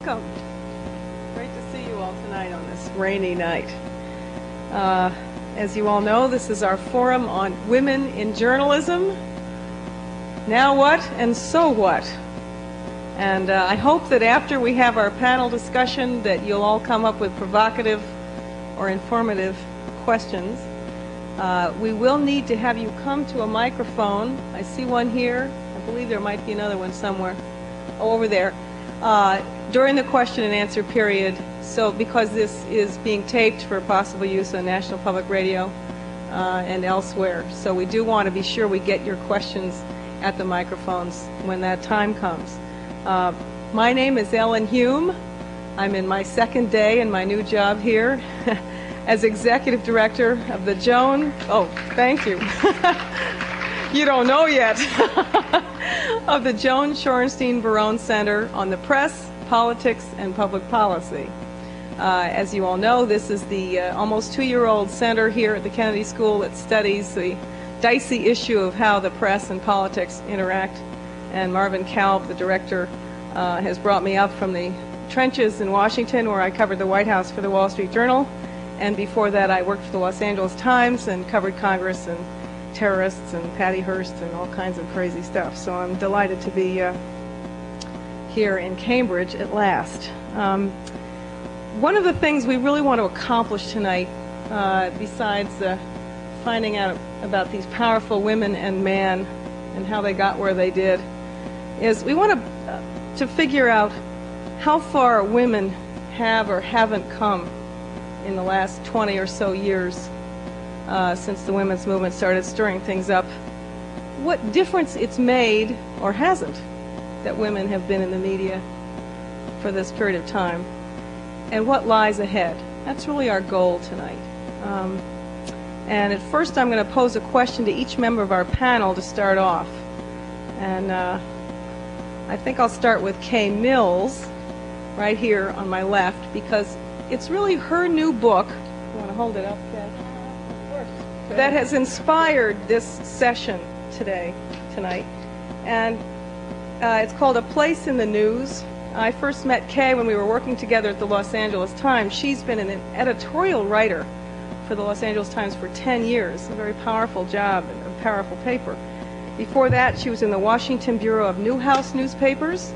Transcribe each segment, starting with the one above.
Welcome. Great to see you all tonight on this rainy night. As you all know, this is our forum on women in journalism. Now what and so what? And I hope that after we have our panel discussion that you'll all come up with provocative or informative questions. We will need to have you come to a microphone. I see one here. I believe there might be another one somewhere. Oh, over there. During the question and answer period, so because this is being taped for possible use on National Public Radio and elsewhere, so we do want to be sure we get your questions at the microphones when that time comes. My name is Ellen Hume. I'm in my second day in my new job here as Executive Director of the Joan. Oh, thank you. You don't know yet. Of the Joan Shorenstein Barone Center on the Press, Politics, and Public Policy. As you all know, this is the almost 2-year-old center here at the Kennedy School that studies the dicey issue of how the press and politics interact. And Marvin Kalb, the director, has brought me up from the trenches in Washington, where I covered the White House for the Wall Street Journal. And before that, I worked for the Los Angeles Times and covered Congress and terrorists and Patty Hearst and all kinds of crazy stuff. So I'm delighted to be here in Cambridge at last. One of the things we really want to accomplish tonight, besides finding out about these powerful women and men and how they got where they did, is we want to figure out how far women have or haven't come in the last 20 or so years since the women's movement started stirring things up, what difference it's made, or hasn't, that women have been in the media for this period of time, and what lies ahead. That's really our goal tonight. And at first I'm going to pose a question to each member of our panel to start off. And I think I'll start with Kay Mills, right here on my left, because it's really her new book. You want to hold it up, Kay? That has inspired this session tonight. And it's called A Place in the News. I first met Kay when we were working together at the Los Angeles Times. She's been an editorial writer for the Los Angeles Times for 10 years, a very powerful job and a powerful paper. Before that, she was in the Washington Bureau of Newhouse newspapers,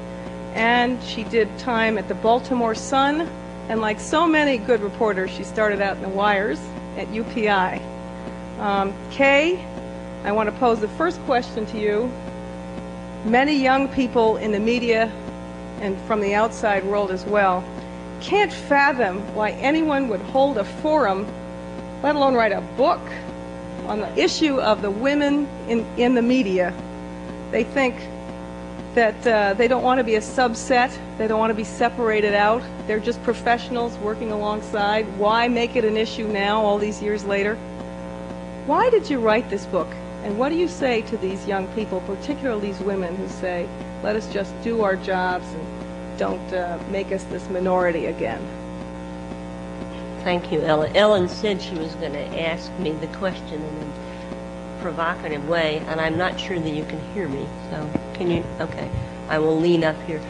and she did time at the Baltimore Sun, and like so many good reporters, she started out in the wires at UPI. Kay, I want to pose the first question to you. Many young people in the media and from the outside world as well can't fathom why anyone would hold a forum, let alone write a book, on the issue of the women in the media. They think that they don't want to be a subset, they don't want to be separated out, they're just professionals working alongside. Why make it an issue now, all these years later? Why did you write this book? And what do you say to these young people, particularly these women who say, let us just do our jobs and don't make us this minority again? Thank you, Ellen. Ellen said she was going to ask me the question in a provocative way, and I'm not sure that you can hear me. So can you? Okay. I will lean up here.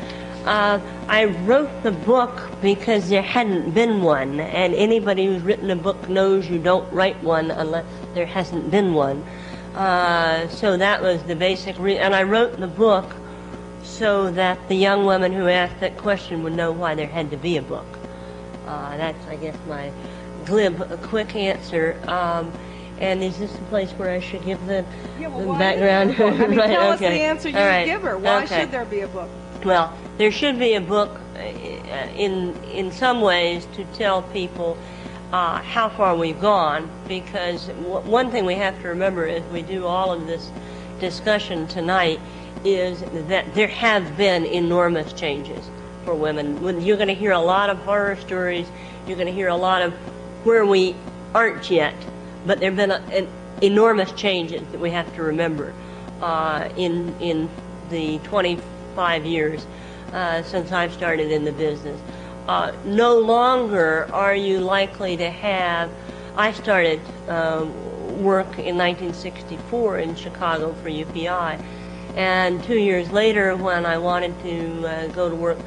I wrote the book because there hadn't been one, and anybody who's written a book knows you don't write one unless there hasn't been one. So that was the basic reason. And I wrote the book so that the young women who asked that question would know why there had to be a book. That's, I guess, my glib, quick answer. And is this the place where I should give the background? I mean, right, tell okay. us the answer you would give her. Why should there be a book? Well, there should be a book in some ways to tell people how far we've gone, because one thing we have to remember as we do all of this discussion tonight is that there have been enormous changes for women. You're going to hear a lot of horror stories. You're going to hear a lot of where we aren't yet, but there have been enormous changes that we have to remember in the 25 years since I've started in the business. No longer are you likely to have. I started work in 1964 in Chicago for UPI, and 2 years later, when I wanted to go to work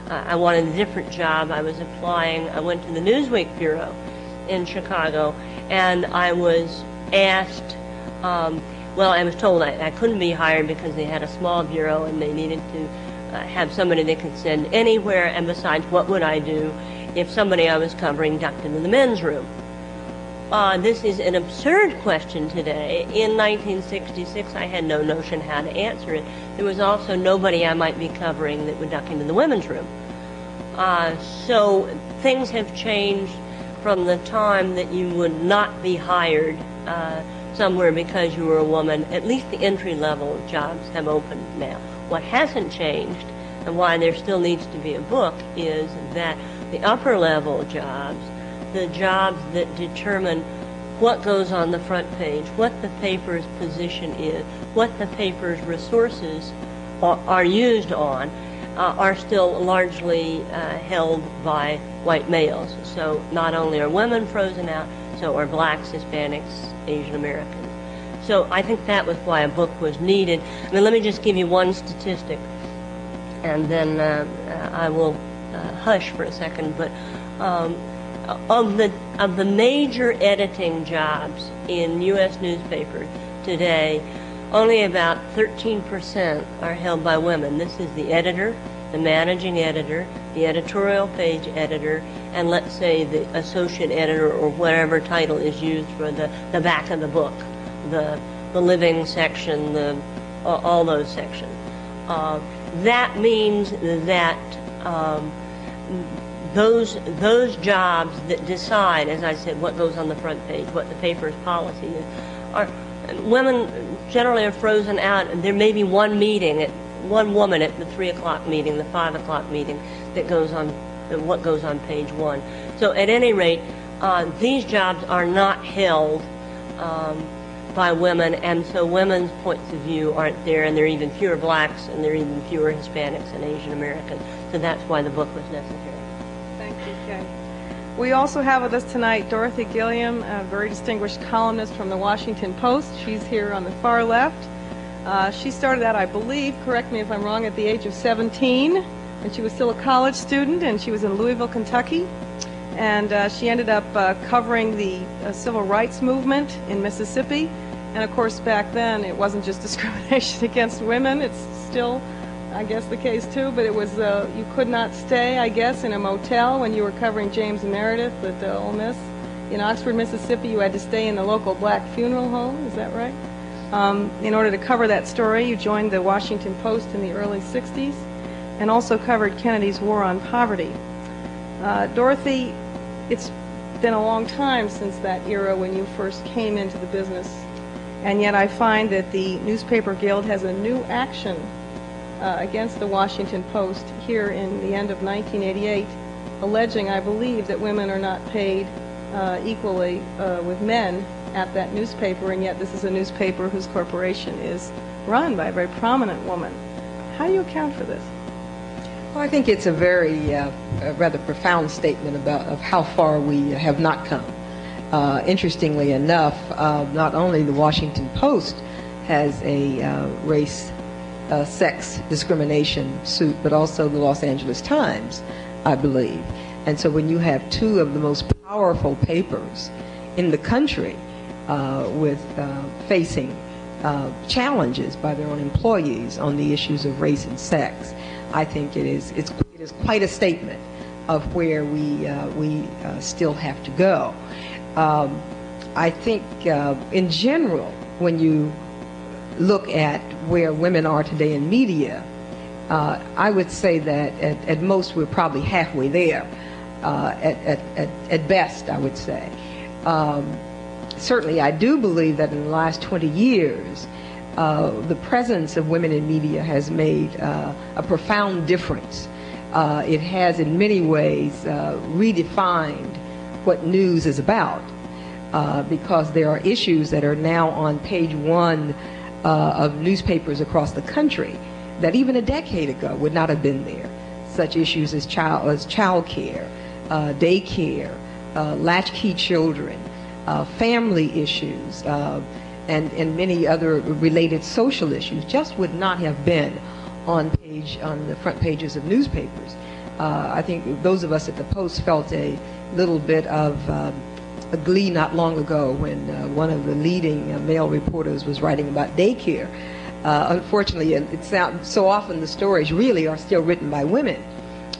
I wanted a different job. I was applying. I went to the Newsweek bureau in Chicago, and I was asked, well, I was told I couldn't be hired because they had a small bureau and they needed to have somebody they could send anywhere, and besides, what would I do if somebody I was covering ducked into the men's room? This is an absurd question today. In 1966, I had no notion how to answer it. There was also nobody I might be covering that would duck into the women's room. So things have changed from the time that you would not be hired somewhere because you were a woman. At least the entry-level jobs have opened now. What hasn't changed, and why there still needs to be a book, is that the upper-level jobs, the jobs that determine what goes on the front page, what the paper's position is, what the paper's resources are used on, are still largely held by white males. So not only are women frozen out, so are blacks, Hispanics, Asian Americans. So I think that was why a book was needed. I mean, let me just give you one statistic, and then I will hush for a second. But of the major editing jobs in U.S. newspapers today, only about 13% are held by women. This is the editor, the managing editor, the editorial page editor, and let's say the associate editor or whatever title is used for the back of the book, the living section, all those sections. That means that those jobs that decide, as I said, what goes on the front page, what the paper's policy is, women generally are frozen out. There may be one woman at the 3 o'clock meeting, the 5 o'clock meeting, that goes on what goes on page one. So at any rate, these jobs are not held by women, and so women's points of view aren't there, and there are even fewer blacks, and there are even fewer Hispanics and Asian Americans. So that's why the book was necessary. Thank you, Kay. We also have with us tonight Dorothy Gilliam, a very distinguished columnist from the Washington Post. She's here on the far left. She started out, I believe, correct me if I'm wrong, at the age of 17, and she was still a college student, and she was in Louisville, Kentucky. And she ended up covering the civil rights movement in Mississippi. And of course, back then, it wasn't just discrimination against women. It's still, I guess, the case too. But it was, you could not stay, I guess, in a motel when you were covering James Meredith at Ole Miss. In Oxford, Mississippi, you had to stay in the local black funeral home. Is that right? In order to cover that story, you joined the Washington Post in the early 60s and also covered Kennedy's War on Poverty. Dorothy, it's been a long time since that era when you first came into the business, and yet I find that the Newspaper Guild has a new action against the Washington Post here in the end of 1988, alleging, I believe, that women are not paid equally with men at that newspaper, and yet this is a newspaper whose corporation is run by a very prominent woman. How do you account for this? Well, I think it's a very rather profound statement of how far we have not come. Interestingly enough, not only the Washington Post has a race sex discrimination suit, but also the Los Angeles Times, I believe. And so when you have two of the most powerful papers in the country with facing challenges by their own employees on the issues of race and sex, I think it is quite a statement of where we still have to go. I think in general, when you look at where women are today in media, I would say that at most we're probably halfway there. At best, I would say. Certainly, I do believe that in the last 20 years, the presence of women in media has made a profound difference. It has, in many ways, redefined what news is about, because there are issues that are now on page one of newspapers across the country that even a decade ago would not have been there. Such issues as child care, daycare, latchkey children, family issues, and many other related social issues just would not have been on the front pages of newspapers I think those of us at the Post felt a little bit of a glee not long ago when one of the leading male reporters was writing about daycare. Unfortunately, it sounds so often the stories really are still written by women,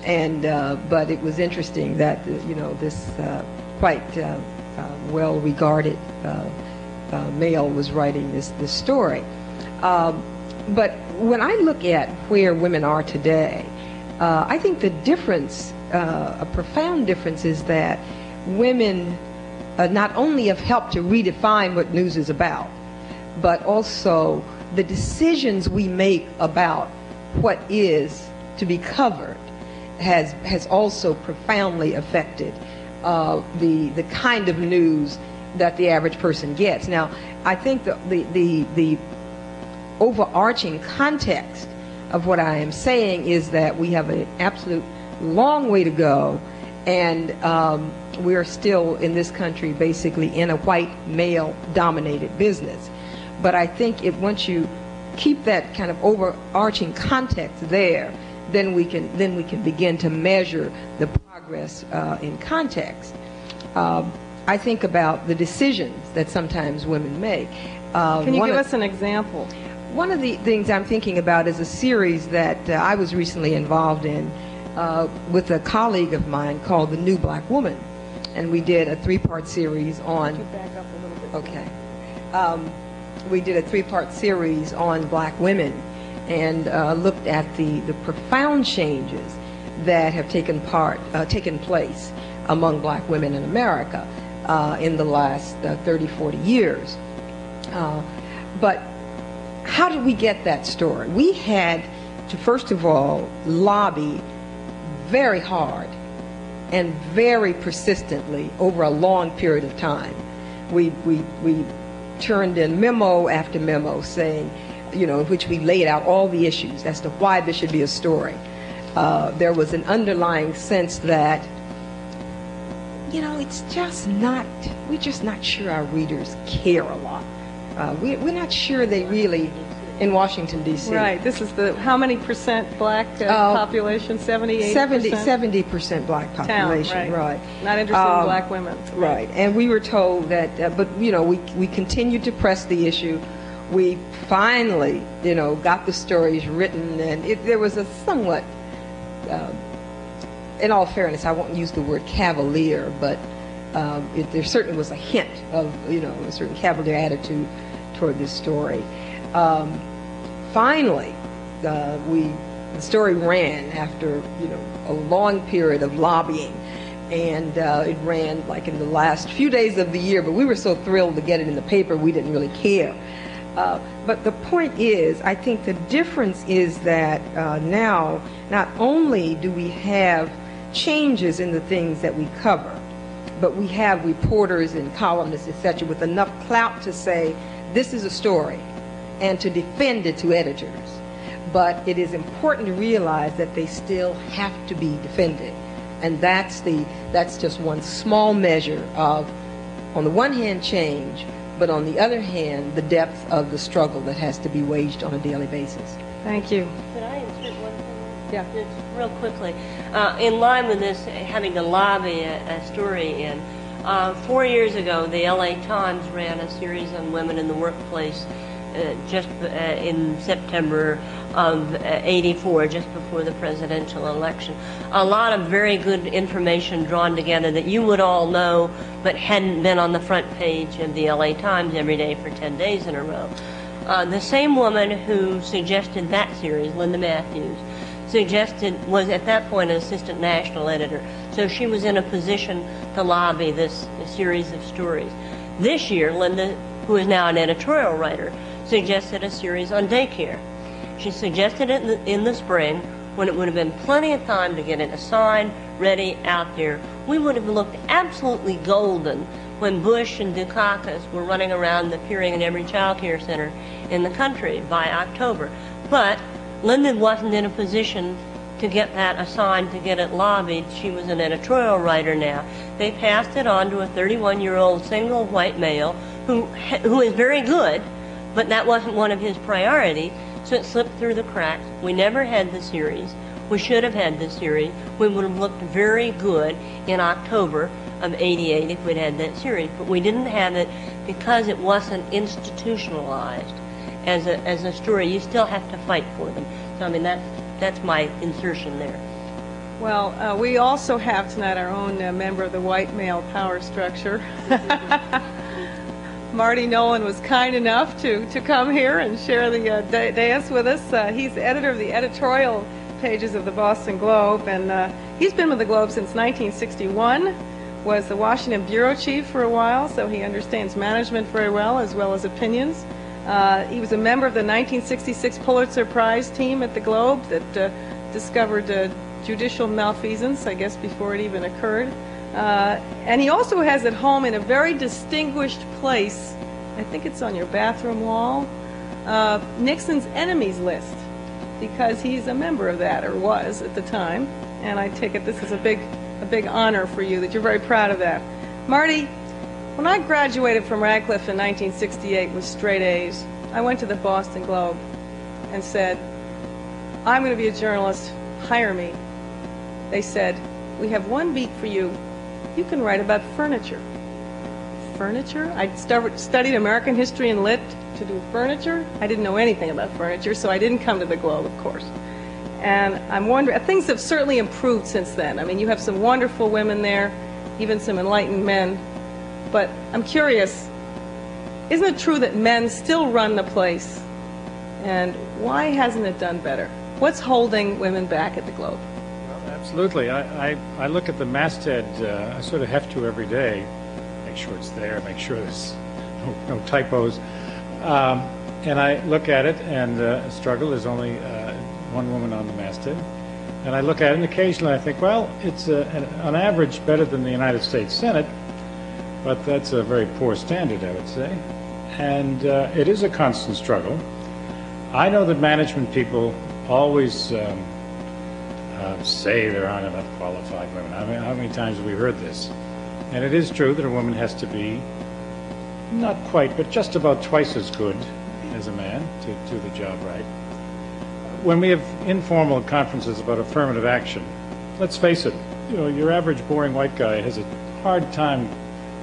and but it was interesting that this quite well-regarded male was writing this story. But when I look at where women are today, I think the difference, a profound difference, is that women not only have helped to redefine what news is about, but also the decisions we make about what is to be covered has also profoundly affected the kind of news that the average person gets. Now, I think the overarching context of what I am saying is that we have an absolute long way to go, and we are still in this country basically in a white male-dominated business. But I think once you keep that kind of overarching context there, then we can begin to measure the progress in context. I think about the decisions that sometimes women make. Can you give us an example? One of the things I'm thinking about is a series that I was recently involved in with a colleague of mine called The New Black Woman. And we did a three-part series on... Could you back up a little bit? Okay. We did a three-part series on black women and looked at the profound changes that have taken place among black women in America in the last 30, 40 years. But how did we get that story? We had to, first of all, lobby very hard and very persistently over a long period of time. We turned in memo after memo saying, in which we laid out all the issues as to why this should be a story. There was an underlying sense that, it's just not, we're just not sure our readers care a lot. We're not sure they really, in Washington, D.C. Right. This is how many percent black population? 70, 80%? 70% black population, Town, right. Not interested in black women. Right. And we were told that, but, we continued to press the issue. We finally, got the stories written, and there was a somewhat, in all fairness, I won't use the word cavalier, but there certainly was a hint of, a certain cavalier attitude toward this story. Finally, the story ran after, a long period of lobbying, and it ran like in the last few days of the year, but we were so thrilled to get it in the paper, we didn't really care. But the point is, I think the difference is that now, not only do we have changes in the things that we cover, but we have reporters and columnists, etc., with enough clout to say, this is a story, and to defend it to editors. But it is important to realize that they still have to be defended. And that's just one small measure of, on the one hand, change, but on the other hand, the depth of the struggle that has to be waged on a daily basis. Thank you. Could I insert one thing? Yeah. Just real quickly. In line with this, having to lobby a story in, 4 years ago, the LA Times ran a series on women in the workplace just in September of '84, just before the presidential election. A lot of very good information drawn together that you would all know, but hadn't been on the front page of the LA Times every day for 10 days in a row. The same woman who suggested that series, Linda Matthews, was at that point an assistant national editor. So she was in a position to lobby this series of stories. This year, Linda, who is now an editorial writer, suggested a series on daycare. She suggested it in the spring, when it would have been plenty of time to get it assigned, ready, out there. We would have looked absolutely golden when Bush and Dukakis were running around appearing in every child care center in the country by October. But Linda wasn't in a position to get that assigned, to get it lobbied. She was an editorial writer now. They passed it on to a 31-year-old single white male who is very good, but that wasn't one of his priorities, so it slipped through the cracks. We never had the series. We should have had this series. We would have looked very good in October of '88 if we'd had that series, but we didn't have it because it wasn't institutionalized as a story. You still have to fight for them. So I mean that's my insertion there. Well, we also have tonight our own member of the white male power structure. Marty Nolan was kind enough to come here and share the dais with us. He's editor of the editorial pages of the Boston Globe, and he's been with the Globe since 1961, was the Washington bureau chief for a while, so he understands management very well as opinions. He was a member of the 1966 Pulitzer Prize team at the Globe that discovered judicial malfeasance, I guess, before it even occurred. And he also has at home in a very distinguished place, I think it's on your bathroom wall, Nixon's enemies list, because he's a member of that, or was at the time. And I take it this is a big honor for you, that you're very proud of that. Marty, when I graduated from Radcliffe in 1968 with straight A's, I went to the Boston Globe and said, I'm going to be a journalist, hire me. They said, we have one beat for you. You can write about furniture. Furniture? I studied American history and lit to do furniture. I didn't know anything about furniture, so I didn't come to the Globe, of course. And I'm wondering, things have certainly improved since then. I mean, you have some wonderful women there, even some enlightened men. But I'm curious, isn't it true that men still run the place? And why hasn't it done better? What's holding women back at the Globe? Absolutely. I look at the masthead, I sort of have to every day, make sure it's there, make sure there's no typos. And I look at it and struggle. There's only one woman on the masthead. And I look at it and occasionally I think, well, it's on average better than the United States Senate, but that's a very poor standard, I would say. And it is a constant struggle. I know that management people always say there aren't enough qualified women. I mean, how many times have we heard this? And it is true that a woman has to be not quite, but just about twice as good as a man to do the job right. When we have informal conferences about affirmative action, let's face it, you know, your average boring white guy has a hard time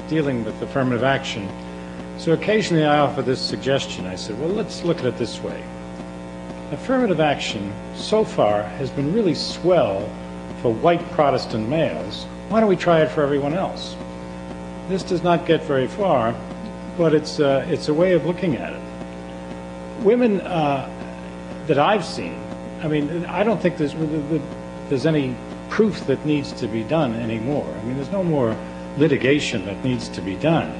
dealing with affirmative action. So occasionally I offer this suggestion. I said, well, let's look at it this way. Affirmative action so far has been really swell for white Protestant males. Why don't we try it for everyone else? This does not get very far, but it's a way of looking at it. Women that I've seen, I mean, I don't think there's any proof that needs to be done anymore. I mean, there's no more litigation that needs to be done.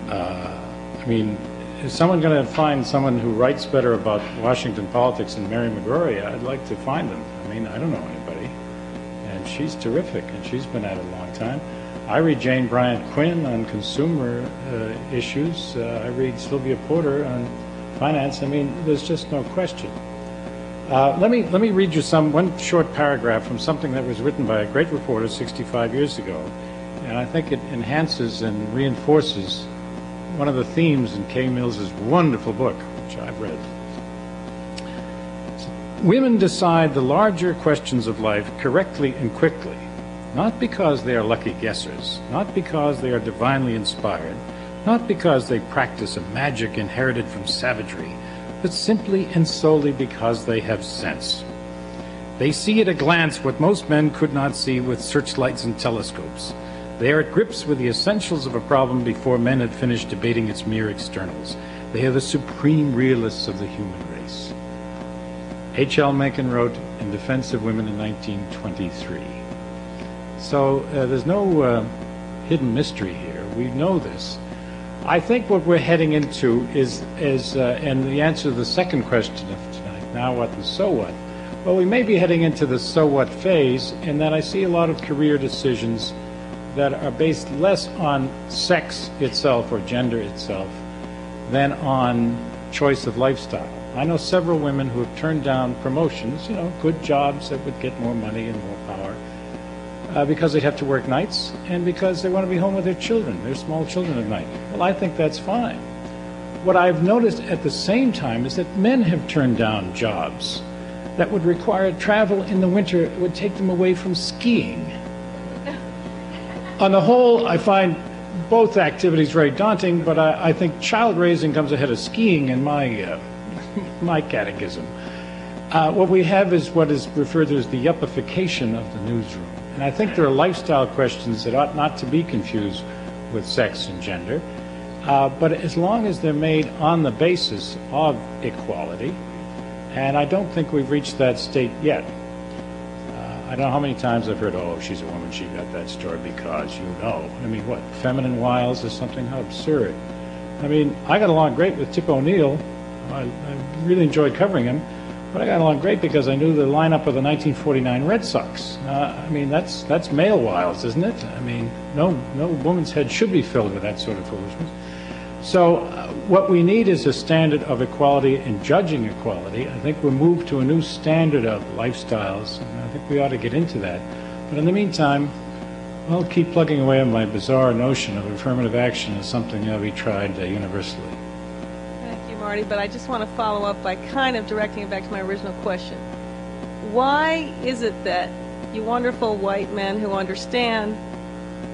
I mean, is someone going to find someone who writes better about Washington politics than Mary McGrory? I'd like to find them. I mean, I don't know anybody. And she's terrific, and she's been at it a long time. I read Jane Bryant Quinn on consumer issues. I read Sylvia Porter on finance. I mean, there's just no question. Let me read you one short paragraph from something that was written by a great reporter 65 years ago. And I think it enhances and reinforces one of the themes in Kay Mills's wonderful book, which I've read. Women decide the larger questions of life correctly and quickly, not because they are lucky guessers, not because they are divinely inspired, not because they practice a magic inherited from savagery, but simply and solely because they have sense. They see at a glance what most men could not see with searchlights and telescopes. They are at grips with the essentials of a problem before men had finished debating its mere externals. They are the supreme realists of the human race. H.L. Mencken wrote in defense of women in 1923. So there's no hidden mystery here. We know this. I think what we're heading into is and the answer to the second question of tonight, now what and so what? Well, we may be heading into the so what phase, in that I see a lot of career decisions that are based less on sex itself or gender itself than on choice of lifestyle. I know several women who have turned down promotions, you know, good jobs that would get more money and more power, because they'd have to work nights and because they want to be home with their children, their small children at night. Well, I think that's fine. What I've noticed at the same time is that men have turned down jobs that would require travel in the winter. It would take them away from skiing. On the whole, I find both activities very daunting, but I think child raising comes ahead of skiing in my my catechism. What we have is what is referred to as the yuppification of the newsroom. And I think there are lifestyle questions that ought not to be confused with sex and gender. But as long as they're made on the basis of equality, and I don't think we've reached that state yet. I don't know how many times I've heard, oh, she's a woman, she got that story because you know. I mean, what, Feminine Wiles is something? How absurd. I mean, I got along great with Tip O'Neill. I really enjoyed covering him. But I got along great because I knew the lineup of the 1949 Red Sox. I mean, that's male wiles, isn't it? I mean, no woman's head should be filled with that sort of foolishness. So what we need is a standard of equality in judging equality. I think we're moved to a new standard of lifestyles, and I think we ought to get into that. But in the meantime, I'll keep plugging away on my bizarre notion of affirmative action as something that will be tried universally. Thank you, Marty, but I just want to follow up by kind of directing it back to my original question. Why is it that you wonderful white men who understand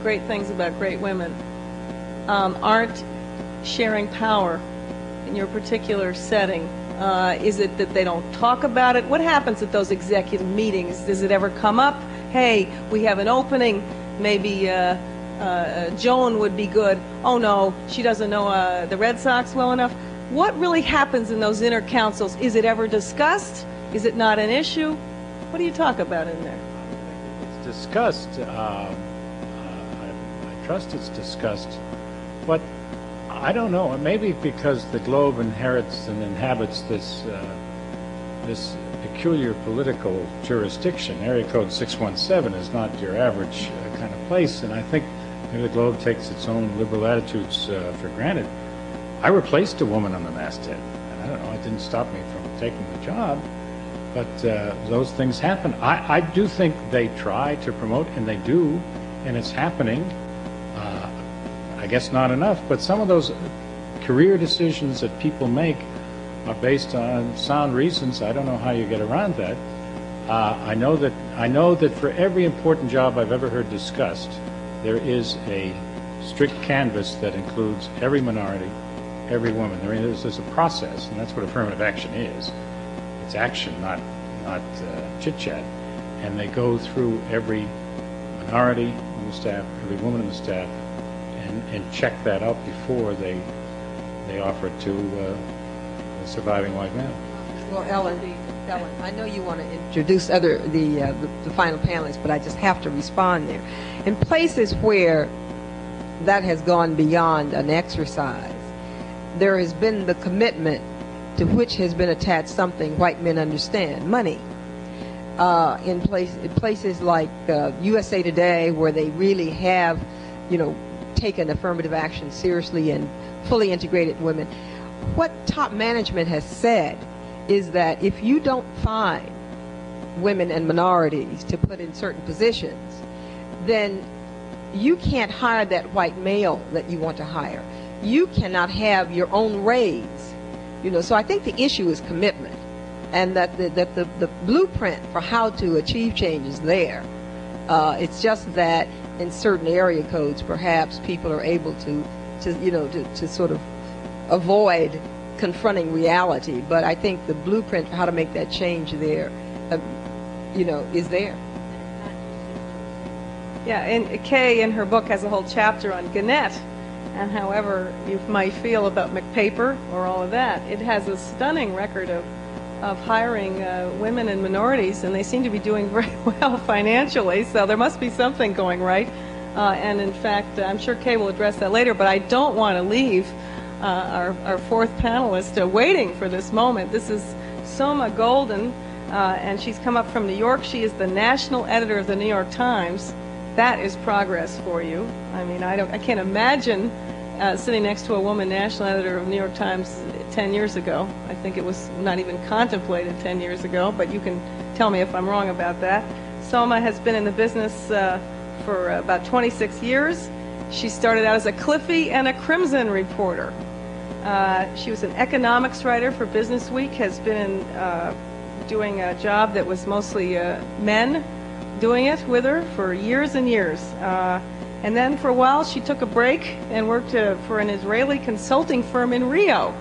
great things about great women aren't sharing power in your particular setting? Is it that they don't talk about it? What happens at those executive meetings? Does it ever come up? Hey, we have an opening. Maybe Joan would be good. Oh no, she doesn't know the Red Sox well enough. What really happens in those inner councils? Is it ever discussed? Is it not an issue? What do you talk about in there? It's discussed. I trust it's discussed, but I don't know. Maybe because the globe inherits and inhabits this peculiar political jurisdiction. Area code 617 is not your average kind of place, and I think maybe the globe takes its own liberal attitudes for granted. I replaced a woman on the masthead. I don't know. It didn't stop me from taking the job, but those things happen. I do think they try to promote, and they do, and it's happening. I guess not enough, but some of those career decisions that people make are based on sound reasons. I don't know how you get around that. I know that for every important job I've ever heard discussed, there is a strict canvas that includes every minority, every woman. There's a process, and that's what affirmative action is. It's action, not chit-chat. And they go through every minority in the staff, every woman in the staff, and check that out before they offer it to the surviving white male. Well, Ellen, I know you want to introduce the final panelists, but I just have to respond there. In places where that has gone beyond an exercise, there has been the commitment to which has been attached something white men understand: money. In places like USA Today, where they really have, taken affirmative action seriously and fully integrated women, what top management has said is that if you don't find women and minorities to put in certain positions, then you can't hire that white male that you want to hire. You cannot have your own raise. So I think the issue is commitment, and that the blueprint for how to achieve change is there. It's just that in certain area codes, perhaps people are able to sort of avoid confronting reality. But I think the blueprint for how to make that change there, is there. Yeah, and Kay in her book has a whole chapter on Gannett, and however you might feel about McPaper or all of that, it has a stunning record of hiring women and minorities, and they seem to be doing very well financially, so there must be something going right. And in fact, I'm sure Kay will address that later, but I don't want to leave our fourth panelist waiting for this moment. This is Soma Golden, and she's come up from New York. She is the national editor of the New York Times. That is progress for you. I mean, I can't imagine sitting next to a woman national editor of New York Times 10 years ago. I think it was not even contemplated 10 years ago, but you can tell me if I'm wrong about that. Soma has been in the business for about 26 years. She started out as a Cliffy and a Crimson reporter. She was an economics writer for Business Week, has been in doing a job that was mostly men doing it with her for years and years. And then for a while she took a break and worked for an Israeli consulting firm in Rio.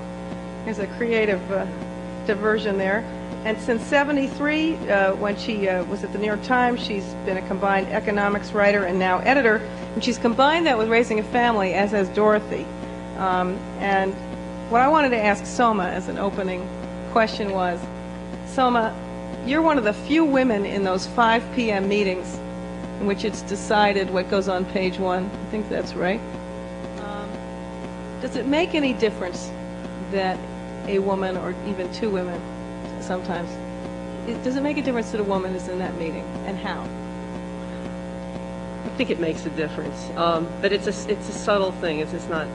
There's a creative diversion there. And since '73, when she was at the New York Times, she's been a combined economics writer and now editor. And she's combined that with raising a family, as has Dorothy. And what I wanted to ask Soma as an opening question was, Soma, you're one of the few women in those 5 p.m. meetings in which it's decided what goes on page 1. I think that's right. Does it make any difference that a woman, or even 2 women sometimes, does it make a difference that a woman is in that meeting, and how? I think it makes a difference, but it's a subtle thing. It's not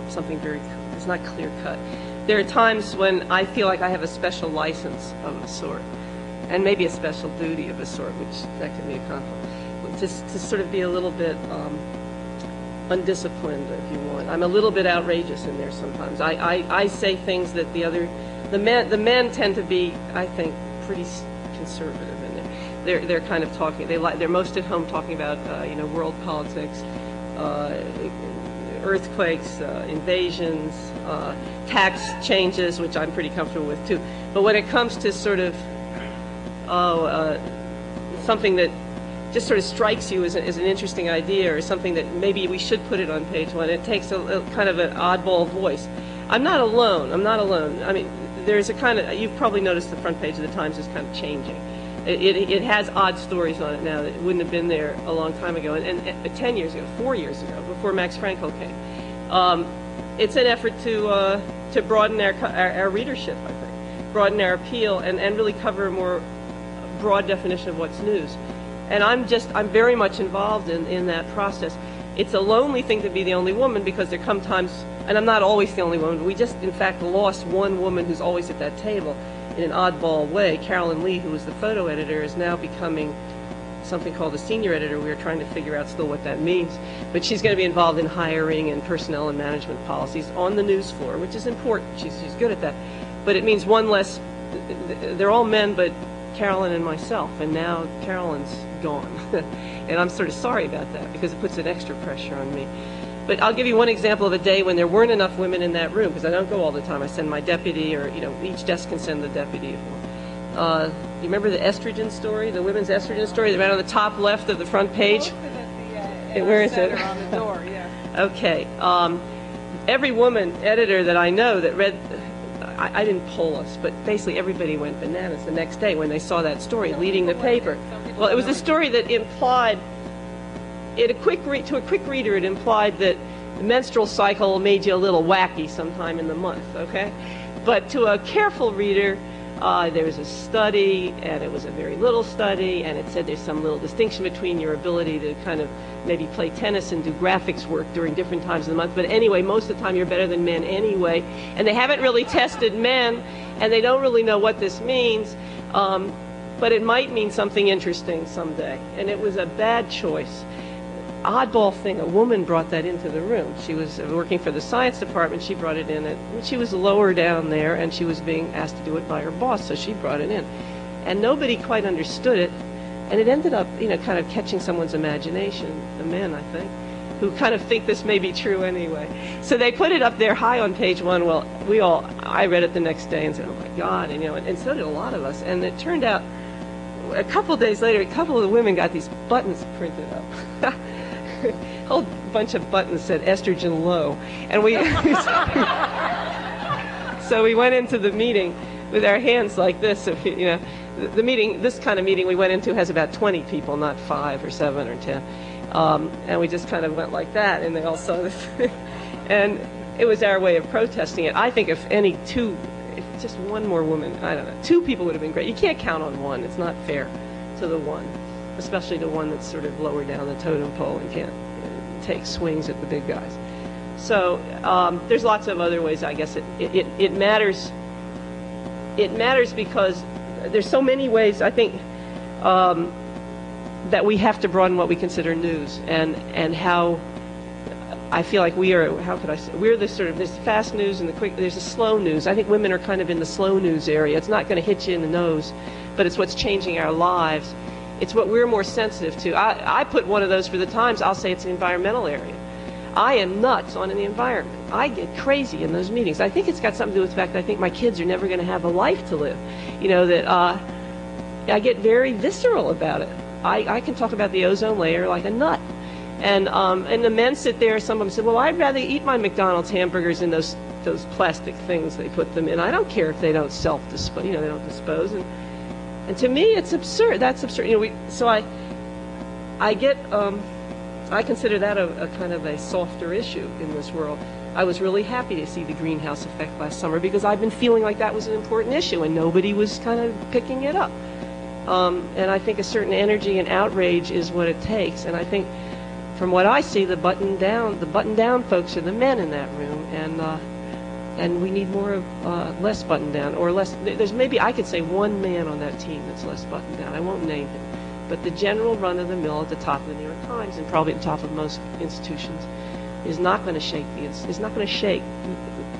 something it's not clear cut. There are times when I feel like I have a special license of a sort, and maybe a special duty of a sort, which that can be a conflict, to sort of be a little bit undisciplined, if you want. I'm a little bit outrageous in there sometimes. I say things that the men tend to be, I think, pretty conservative in there. They're kind of talking. They're most at home talking about world politics, earthquakes, invasions, tax changes, which I'm pretty comfortable with too. But when it comes to sort of something that just sort of strikes you as an interesting idea, or something that maybe we should put it on page 1, it takes a kind of an oddball voice. I'm not alone. I mean, there's a kind of, you've probably noticed the front page of the Times is kind of changing. It has odd stories on it now that wouldn't have been there a long time ago, and 10 years ago, 4 years ago, before Max Franco came. It's an effort to broaden our readership, I think, broaden our appeal, and really cover a more broad definition of what's news. And I'm very much involved in that process. It's a lonely thing to be the only woman, because there come times, and I'm not always the only woman, we just, in fact, lost one woman who's always at that table in an oddball way. Carolyn Lee, who was the photo editor, is now becoming something called a senior editor. We are trying to figure out still what that means. But she's going to be involved in hiring and personnel and management policies on the news floor, which is important. She's good at that. But it means one less, they're all men, but Carolyn and myself, and now Carolyn's gone. And I'm sort of sorry about that, because it puts an extra pressure on me. But I'll give you one example of a day when there weren't enough women in that room, because I don't go all the time. I send my deputy, or each desk can send the deputy. You remember the estrogen story, the women's estrogen story, right on the top left of the front page? Where is it? On the door, yeah. Okay. Every woman editor that I know that read, I didn't poll us, but basically everybody went bananas the next day when they saw that story leading the paper. Well, it was a story that implied, to a quick reader, it implied that the menstrual cycle made you a little wacky sometime in the month, okay? But to a careful reader, there was a study, and it was a very little study, and it said there's some little distinction between your ability to kind of maybe play tennis and do graphics work during different times of the month. But anyway, most of the time you're better than men anyway. And they haven't really tested men, and they don't really know what this means. But it might mean something interesting someday. And it was a bad choice. Oddball thing, a woman brought that into the room. She was working for the science department. She brought it in. She was lower down there, and she was being asked to do it by her boss, so she brought it in. And nobody quite understood it, and it ended up, kind of catching someone's imagination, the men, I think, who kind of think this may be true anyway. So they put it up there high on page 1. Well, I read it the next day and said, oh my God, and so did a lot of us. And it turned out, a couple of days later, a couple of the women got these buttons printed up. A whole bunch of buttons said estrogen low, and so we went into the meeting with our hands like this. The meeting, this kind of meeting we went into has about 20 people, not 5 or 7 or 10, and we just kind of went like that, and they all saw this, and it was our way of protesting it. I think if just one more woman, I don't know, 2 people would have been great. You can't count on one; it's not fair to the one. Especially the one that's sort of lower down the totem pole and can't take swings at the big guys. So there's lots of other ways, I guess, it matters. It matters because there's so many ways, I think, that we have to broaden what we consider news, and how I feel like we are, how could I say, we're the sort of, there's fast news and there's the slow news. I think women are kind of in the slow news area. It's not going to hit you in the nose, but it's what's changing our lives. It's what we're more sensitive to. I put one of those for the Times. I'll say it's the environmental area. I am nuts on the environment. I get crazy in those meetings. I think it's got something to do with the fact that I think my kids are never going to have a life to live. You know, that I get very visceral about it. I can talk about the ozone layer like a nut. And the men sit there, some of them say, well, I'd rather eat my McDonald's hamburgers in those plastic things they put them in. I don't care if they don't self-dispose, they don't dispose. And to me, it's absurd. That's absurd. So I consider that a kind of a softer issue in this world. I was really happy to see the greenhouse effect last summer because I've been feeling like that was an important issue and nobody was kind of picking it up. And I think a certain energy and outrage is what it takes. And I think from what I see, the button down folks are the men in that room, and we need more of less button down, or less. There's maybe I could say one man on that team that's less button down. I won't name him, but the general run of the mill at the top of the New York Times and probably at the top of most institutions is not going to shake is not going to shake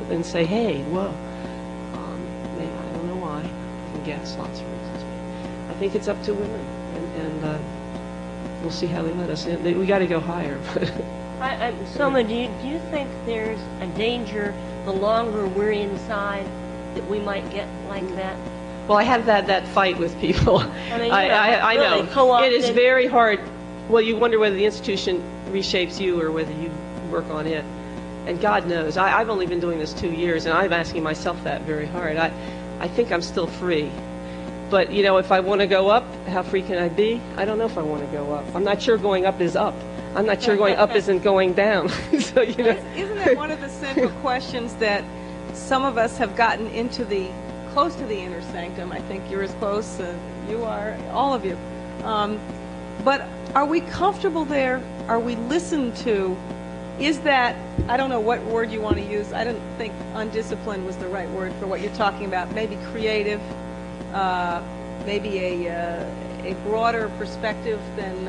and say, hey, whoa. Maybe, I don't know why. I can guess lots of reasons. I think it's up to women, and we'll see how they let us in. We got to go higher. Soma, do you think there's a danger the longer we're inside that we might get like that? Well, I have that fight with people. I know. Co-opted. It is very hard. Well, you wonder whether the institution reshapes you or whether you work on it. And God knows. I've only been doing this 2 years, and I'm asking myself that very hard. I think I'm still free. But, if I want to go up, how free can I be? I don't know if I want to go up. I'm not sure going up is up. I'm not sure going up isn't going down. So, Isn't that one of the central questions that some of us have gotten into close to the inner sanctum? I think you're as close, you are, all of you. But are we comfortable there? Are we listened to? Is that, I don't know what word you want to use. I don't think undisciplined was the right word for what you're talking about. Maybe creative. Maybe a broader perspective than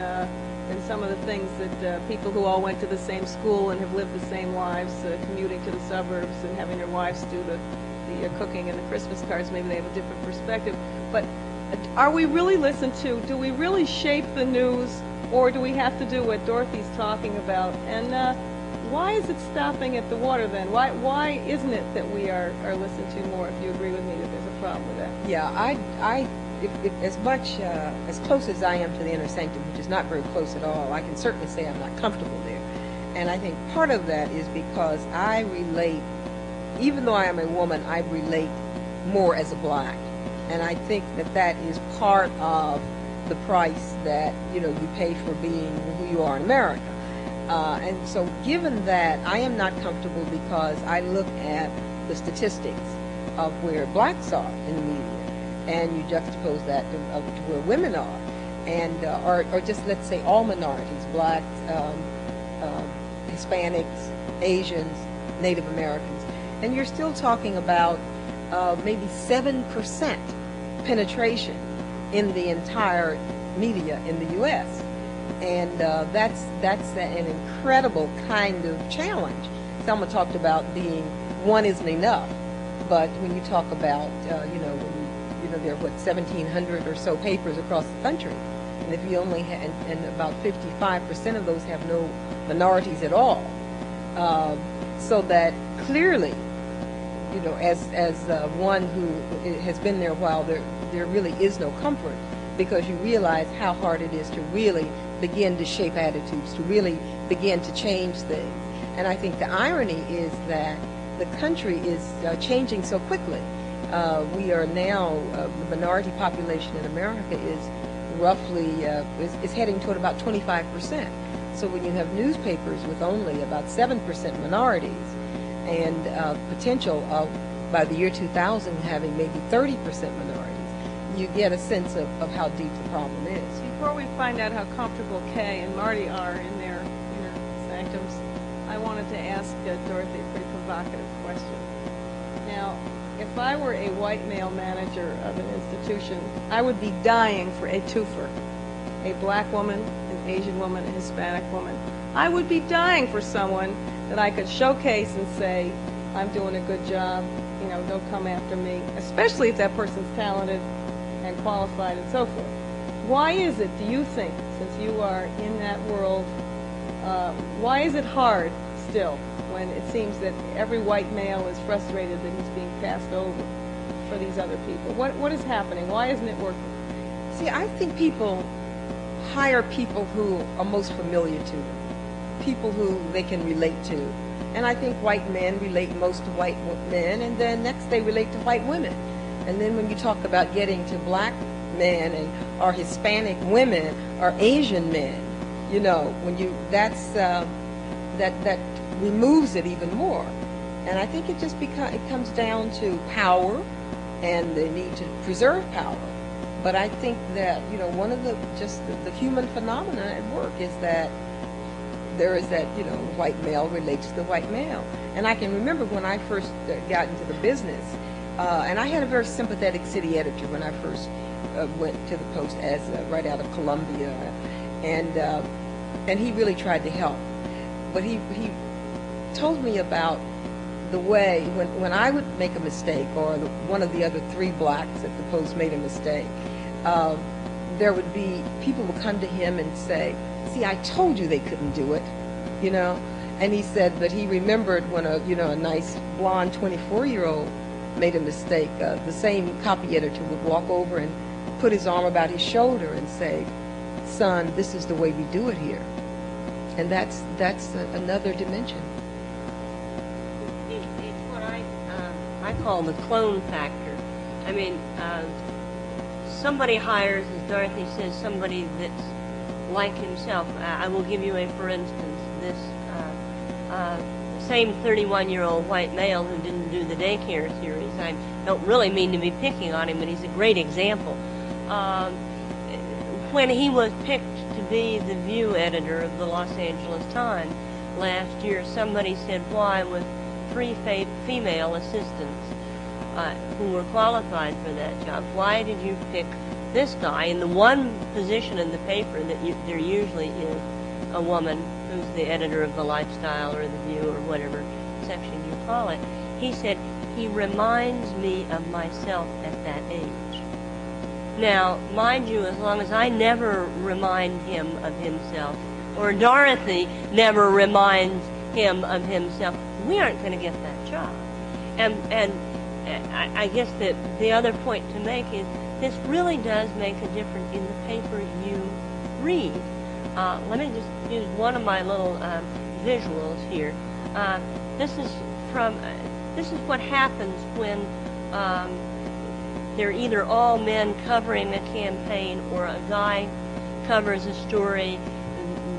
some of the things that people who all went to the same school and have lived the same lives, commuting to the suburbs and having their wives do the cooking and the Christmas cards, maybe they have a different perspective. But are we really listened to? Do we really shape the news, or do we have to do what Dorothy's talking about? And why is it stopping at the water then? Why isn't it that we are listened to more, if you agree with me that there's a problem with that? Yeah, if as close as I am to the inner sanctum, which is not very close at all, I can certainly say I'm not comfortable there. And I think part of that is because I relate, even though I am a woman, I relate more as a black. And I think that is part of the price that, you pay for being who you are in America. And so given that, I am not comfortable because I look at the statistics of where blacks are in the media, and you juxtapose that to where women are, and or just let's say all minorities, blacks, Hispanics, Asians, Native Americans, and you're still talking about maybe 7% penetration in the entire media in the U.S. And that's an incredible kind of challenge. Selma talked about being one isn't enough, but when you talk about there are 1,700 or so papers across the country, and if you only and about 55% of those have no minorities at all, so that clearly, as one who has been there a while, there really is no comfort, because you realize how hard it is to really begin to shape attitudes, to really begin to change things. And I think the irony is that the country is changing so quickly. We are now, the minority population in America is roughly, is heading toward about 25%. So when you have newspapers with only about 7% minorities, and potential of, by the year 2000, having maybe 30% minorities, you get a sense of how deep the problem is. Before we find out how comfortable Kay and Marty are in their inner sanctums, I wanted to ask Dorothy a pretty provocative question. Now, if I were a white male manager of an institution, I would be dying for a twofer. A black woman, an Asian woman, a Hispanic woman. I would be dying for someone that I could showcase and say, I'm doing a good job, you know, don't come after me, especially if that person's talented and qualified and so forth. Why is it, do you think, since you are in that world, why is it hard still when it seems that every white male is frustrated that he's being passed over for these other people? What is happening? Why isn't it working? See, I think people hire people who are most familiar to them, people who they can relate to. And I think white men relate most to white men, and then next they relate to white women. And then when you talk about getting to black men and or Hispanic women or Asian men, you know, when you that removes it even more. And I think it just it comes down to power and the need to preserve power. But I think that, you know, one of the human phenomena at work is that there is that, you know, white male relates to the white male. And I can remember when I first got into the business, and I had a very sympathetic city editor when I first went to the Post as right out of Columbia, and he really tried to help. But he told me about the way when I would make a mistake, or one of the other three blacks at the Post made a mistake, there would be people would come to him and say, "See, I told you they couldn't do it," you know. And he said, but he remembered when a nice blonde 24-year-old made a mistake. The same copy editor would walk over and put his arm about his shoulder and say, "Son, this is the way we do it here." And that's another dimension. It's what I call the clone factor. I mean, somebody hires, as Dorothy says, somebody that's like himself. I will give you for instance, this same 31-year-old white male who didn't do the daycare series. I don't really mean to be picking on him, but he's a great example. When he was picked to be the View editor of the Los Angeles Times last year, somebody said, why, with three female assistants who were qualified for that job, why did you pick this guy in the one position in the paper that there usually is a woman who's the editor of the Lifestyle or the View or whatever section you call it? He said, he reminds me of myself at that age. Now, mind you, as long as I never remind him of himself, or Dorothy never reminds him of himself, we aren't going to get that job. And I guess that the other point to make is this really does make a difference in the paper you read. Let me just use one of my little visuals here. This is what happens when they're either all men covering a campaign, or a guy covers a story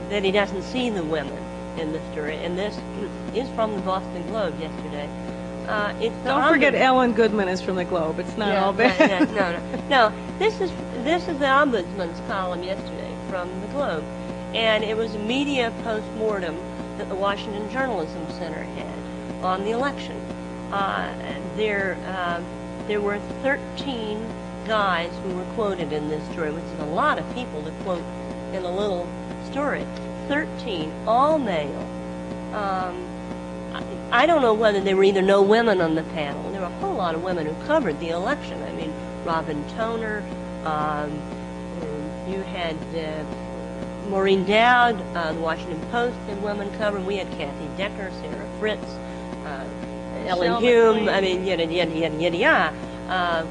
that he doesn't see the women in the story. And this is from the Boston Globe yesterday. Don't forget Ellen Goodman is from the Globe. It's not all bad. No. This is the Ombudsman's column yesterday from the Globe, and it was a media post-mortem that the Washington Journalism Center had on the election. There were 13 guys who were quoted in this story, which is a lot of people to quote in a little story. 13, all male. I don't know whether there were either no women on the panel. There were a whole lot of women who covered the election. I mean, Robin Toner, you had Maureen Dowd, the Washington Post had women covered. We had Kathy Decker, Sarah Fritz, Ellen Hume, I mean, yada,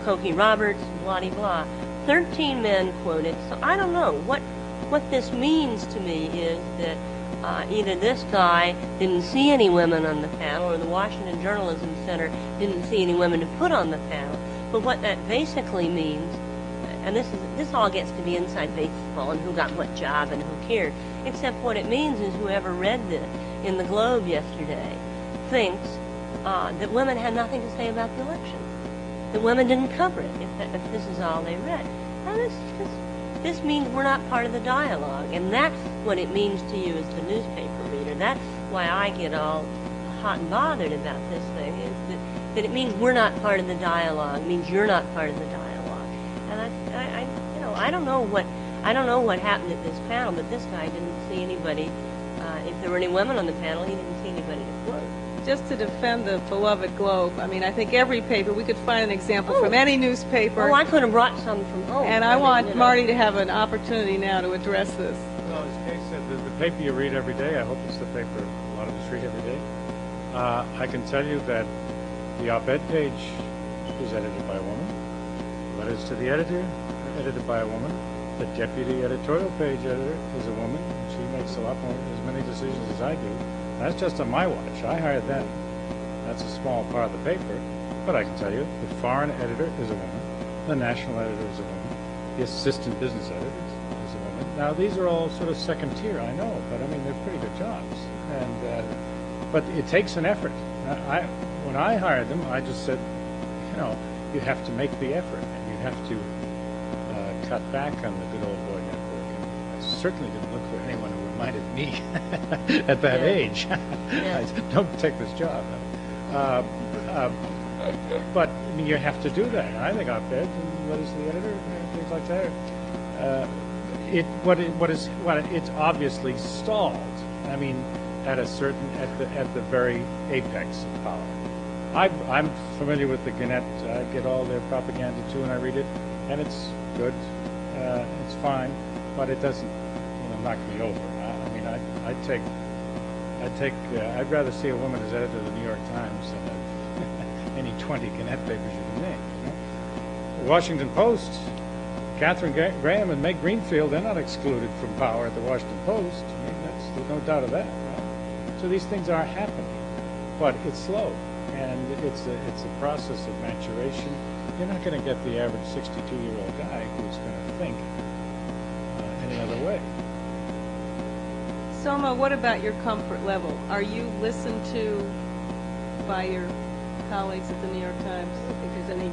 Cokie Roberts, blah, blah. 13 men quoted. So I don't know. What this means to me is that either this guy didn't see any women on the panel, or the Washington Journalism Center didn't see any women to put on the panel. But what that basically means, and this all gets to be inside baseball and who got what job and who cared, except what it means is whoever read this in the Globe yesterday thinks that women had nothing to say about the election, that women didn't cover it if this is all they read. Now this means we're not part of the dialogue, and that's what it means to you as the newspaper reader. That's why I get all hot and bothered about this thing, is that it means we're not part of the dialogue. It means you're not part of the dialogue. And I don't know what happened at this panel, but this guy didn't see anybody if there were any women on the panel, he didn't see anybody to quote. Just to defend the beloved Globe, I mean, I think every paper, we could find an example from any newspaper. Oh, I could have brought some from home. And I want Marty to have an opportunity now to address this. Well, as Kay said, the paper you read every day, I hope it's the paper a lot of us read every day. I can tell you that the op-ed page is edited by a woman. Letters to the editor are edited by a woman. The deputy editorial page editor is a woman. She makes a lot more, as many decisions as I do. That's just on my watch. I hired them. That's a small part of the paper. But I can tell you, the foreign editor is a woman. The national editor is a woman. The assistant business editor is a woman. Now, these are all sort of second tier, I know, but I mean, they're pretty good jobs. But it takes an effort. When I hired them, I just said, you have to make the effort, and you have to cut back on the good old boy network. And I certainly didn't look for anyone who reminded me at that age. I said, don't take this job. But I mean, you have to do that. And I think op-eds and letters to the editor and things like that. It's obviously stalled. I mean, at the very apex of power. I'm familiar with the Gannett. I get all their propaganda too, and I read it, and it's good. It's fine, but it doesn't, knock me over. I mean, I'd rather see a woman as editor of the New York Times than of any 20 Gannett papers you can name. The Washington Post, Katharine Graham and Meg Greenfield, they're not excluded from power at the Washington Post. I mean, there's no doubt of that. Right? So these things are happening, but it's slow, and it's a process of maturation. You're not going to get the average 62-year-old guy who's going to think any other way. Soma, what about your comfort level? Are you listened to by your colleagues at the New York Times? I don't think there's any.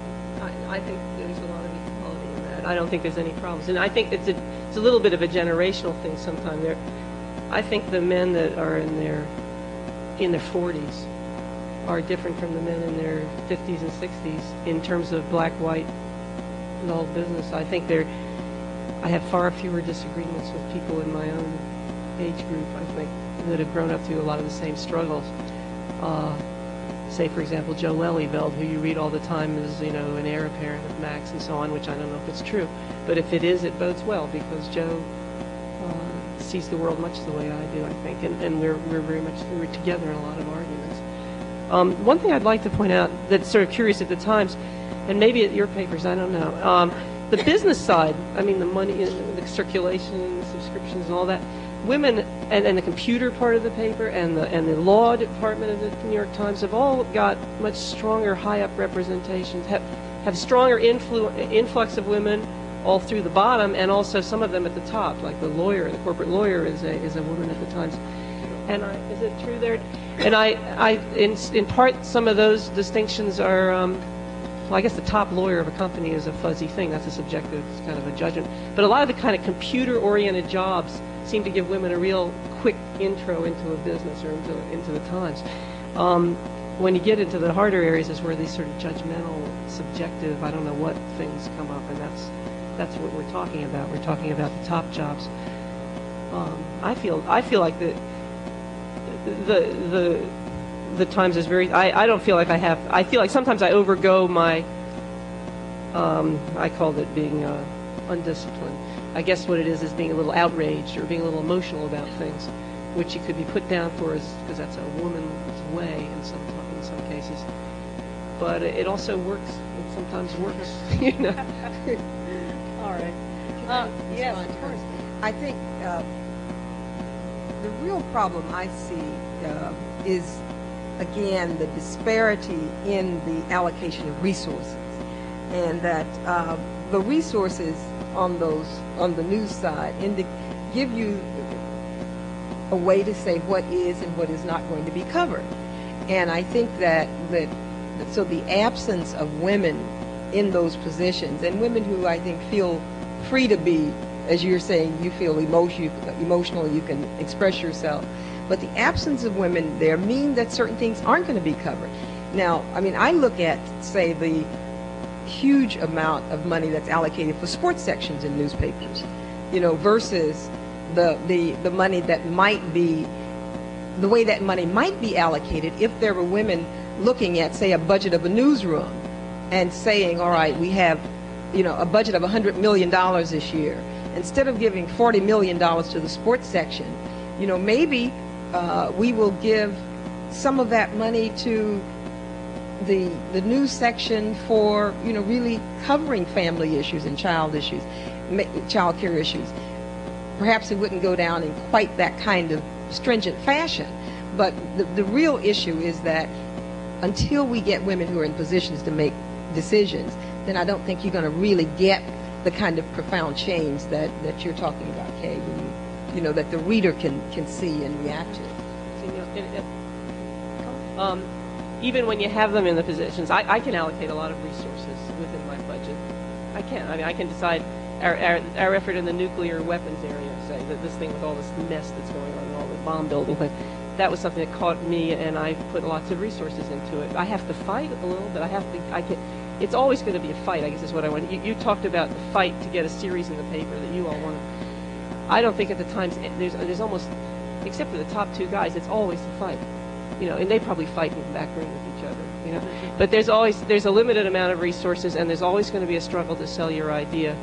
I think there's a lot of equality in that. I don't think there's any problems, and I think it's a little bit of a generational thing. Sometimes I think the men that are in their 40s are different from the men in their 50s and 60s in terms of black, white, and all business. I think I have far fewer disagreements with people in my own age group, I think, that have grown up through a lot of the same struggles. Say, for example, Joe Lelyveld, who you read all the time as, an heir apparent of Max and so on, which I don't know if it's true. But if it is, it bodes well, because Joe sees the world much the way I do, I think, and we're very much together in a lot of arguments. One thing I'd like to point out that's sort of curious at the Times, and maybe at your papers, I don't know, the business side, I mean, the money, the circulation, the subscriptions and all that, women and the computer part of the paper and the law department of the New York Times have all got much stronger high-up representations, have stronger influx of women all through the bottom, and also some of them at the top, like the corporate lawyer is a woman at the Times. And is it true there? And in part, some of those distinctions are, well, I guess the top lawyer of a company is a fuzzy thing. That's a subjective kind of a judgment. But a lot of the kind of computer-oriented jobs seem to give women a real quick intro into a business or into the Times. When you get into the harder areas is where these sort of judgmental, subjective, I don't know what things come up, and that's what we're talking about. We're talking about the top jobs. I feel like the Times is very. I don't feel like I have. I feel like sometimes I overgo my. I called it being undisciplined. I guess what it is being a little outraged or being a little emotional about things, which you could be put down for because that's a woman's way in some cases. But it also works. It sometimes works, All right. Yes, of course. I think the real problem I see is, again, the disparity in the allocation of resources, and that the resources on the news side give you a way to say what is and what is not going to be covered. And I think so the absence of women in those positions, and women who I think feel free to be, as you're saying, you feel emotional, you can express yourself, but the absence of women there mean that certain things aren't going to be covered. Now, I mean, I look at, say, the huge amount of money that's allocated for sports sections in newspapers, versus the money that might be, the way that money might be allocated if there were women looking at, say, a budget of a newsroom and saying, all right, we have, a budget of $100 million this year. Instead of giving $40 million to the sports section, maybe we will give some of that money to the news section for, really covering family issues and child care issues. Perhaps it wouldn't go down in quite that kind of stringent fashion, but the real issue is that until we get women who are in positions to make decisions, then I don't think you're going to really get the kind of profound change that you're talking about, Kay, when that the reader can see and react to. Even when you have them in the positions, I can allocate a lot of resources within my budget. I can. I can decide our effort in the nuclear weapons area, say, that this thing with all this mess that's going on, all the bomb building thing, that was something that caught me, and I put lots of resources into it. I have to fight a little, but it's always going to be a fight, I guess is what I want. You talked about the fight to get a series in the paper that you all wanted. I don't think at the Times, there's almost, except for the top two guys, it's always a fight. And they probably fight in the back room with each other, But there's a limited amount of resources, and there's always going to be a struggle to sell your idea.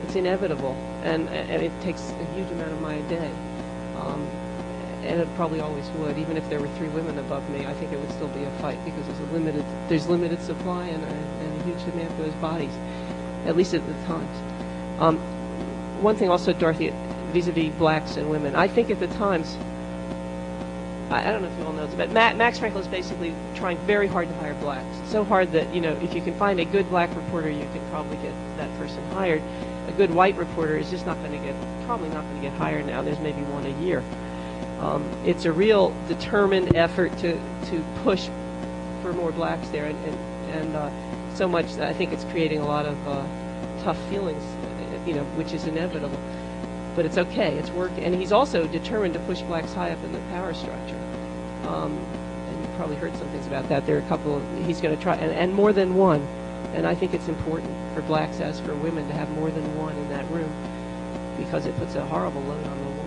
It's inevitable, and it takes a huge amount of my day. And it probably always would, even if there were 3 women above me. I think it would still be a fight because there's limited supply and a huge demand for those bodies, at least at the Times. One thing also, Dorothy, vis-a-vis blacks and women, I think at the Times, I don't know if you all know this, but Max Frankel is basically trying very hard to hire blacks. So hard that, if you can find a good black reporter, you can probably get that person hired. A good white reporter is just probably not going to get hired now. There's maybe one a year. It's a real determined effort to push for more blacks there, and so much that I think it's creating a lot of tough feelings, which is inevitable. But it's okay, it's working. And he's also determined to push blacks high up in the power structure. And you've probably heard some things about that. There are a couple he's going to try, and more than one. And I think it's important for blacks as for women to have more than one in that room, because it puts a horrible load on the woman.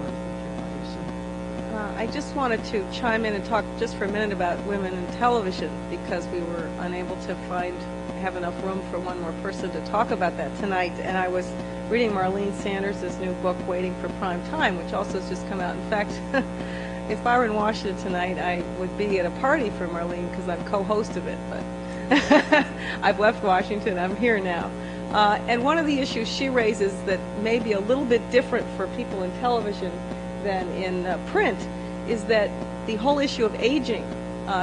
I just wanted to chime in and talk just for a minute about women in television, because we were unable to have enough room for one more person to talk about that tonight. And I was reading Marlene Sanders' new book, Waiting for Prime Time, which also has just come out. In fact, if I were in Washington tonight, I would be at a party for Marlene because I'm co-host of it. But I've left Washington. I'm here now. And one of the issues she raises that may be a little bit different for people in television than in print is that the whole issue of aging.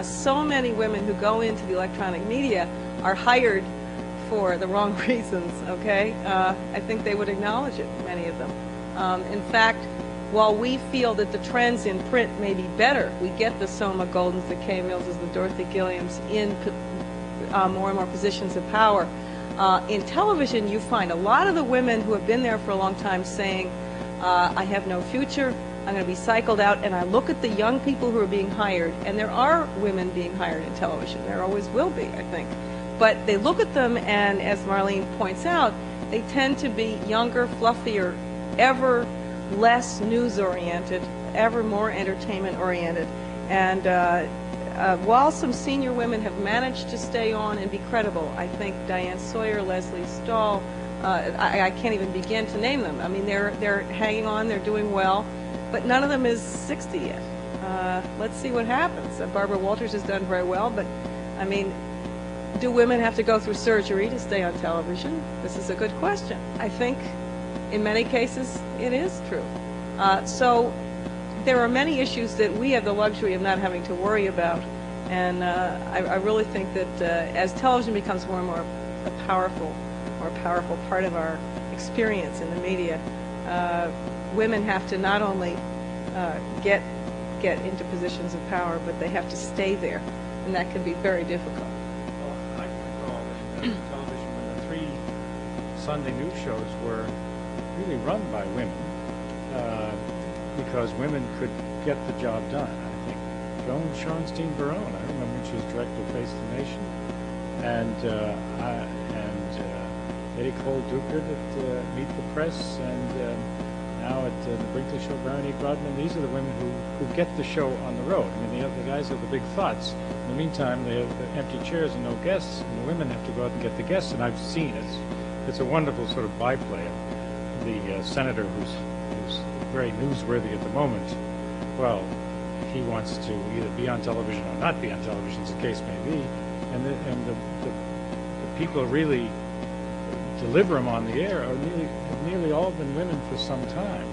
So many women who go into the electronic media are hired for the wrong reasons, okay? I think they would acknowledge it, many of them. In fact, while we feel that the trends in print may be better, we get the Soma Goldens, the Kay Millses, the Dorothy Gilliams in more and more positions of power. In television, you find a lot of the women who have been there for a long time saying, I have no future, I'm going to be cycled out, and I look at the young people who are being hired, and there are women being hired in television. There always will be, I think. But they look at them, and as Marlene points out, they tend to be younger, fluffier, ever less news-oriented, ever more entertainment-oriented. And while some senior women have managed to stay on and be credible, I think Diane Sawyer, Leslie Stahl, I can't even begin to name them. I mean, they're hanging on, they're doing well, but none of them is 60 yet. Let's see what happens. Barbara Walters has done very well, but I mean, do women have to go through surgery to stay on television? This is a good question. I think in many cases it is true. So there are many issues that we have the luxury of not having to worry about, and I really think that as television becomes more and more a powerful part of our experience in the media, women have to not only get into positions of power, but they have to stay there, and that can be very difficult. Well, I can recall in television when the 3 Sunday news shows were really run by women, because women could get the job done. I think Joan Schonstein Barone, I remember when she was director of Face the Nation, and Eddie Cole Duker at Meet the Press, and now at the Brinkley Show, Veronique Rodman. These are the women who get the show on the road. I mean, the guys have the big thoughts. In the meantime, they have empty chairs and no guests, and the women have to go out and get the guests. And I've seen it's a wonderful sort of byplay. The senator who's very newsworthy at the moment, well, he wants to either be on television or not be on television, as the case may be, and the people really deliver him on the air have nearly all been women for some time.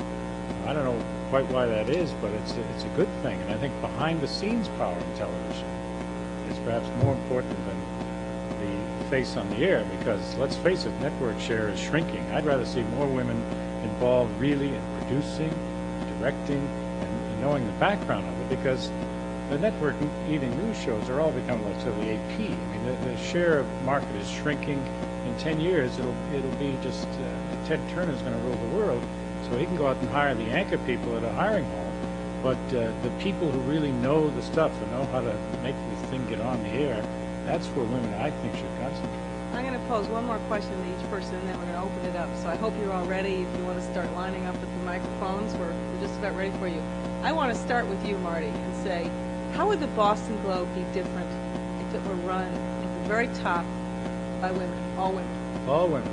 I don't know quite why that is, but it's a good thing, and I think behind the scenes power in television is perhaps more important than the face on the air, because let's face it, network share is shrinking. I'd rather see more women involved really in producing, directing, and knowing the background of it, because the network evening news shows are all becoming like sort of the AP. I mean, the share of market is shrinking. In 10 years, it'll be just Ted Turner's going to rule the world, so he can go out and hire the anchor people at a hiring hall. But the people who really know the stuff and know how to make this thing get on the air, that's where women, I think, should concentrate. I'm going to pose one more question to each person, and then we're going to open it up. So I hope you're all ready. If you want to start lining up with the microphones, we're just about ready for you. I want to start with you, Marty, and say, how would the Boston Globe be different if it were run at the very top by women, all women? All women.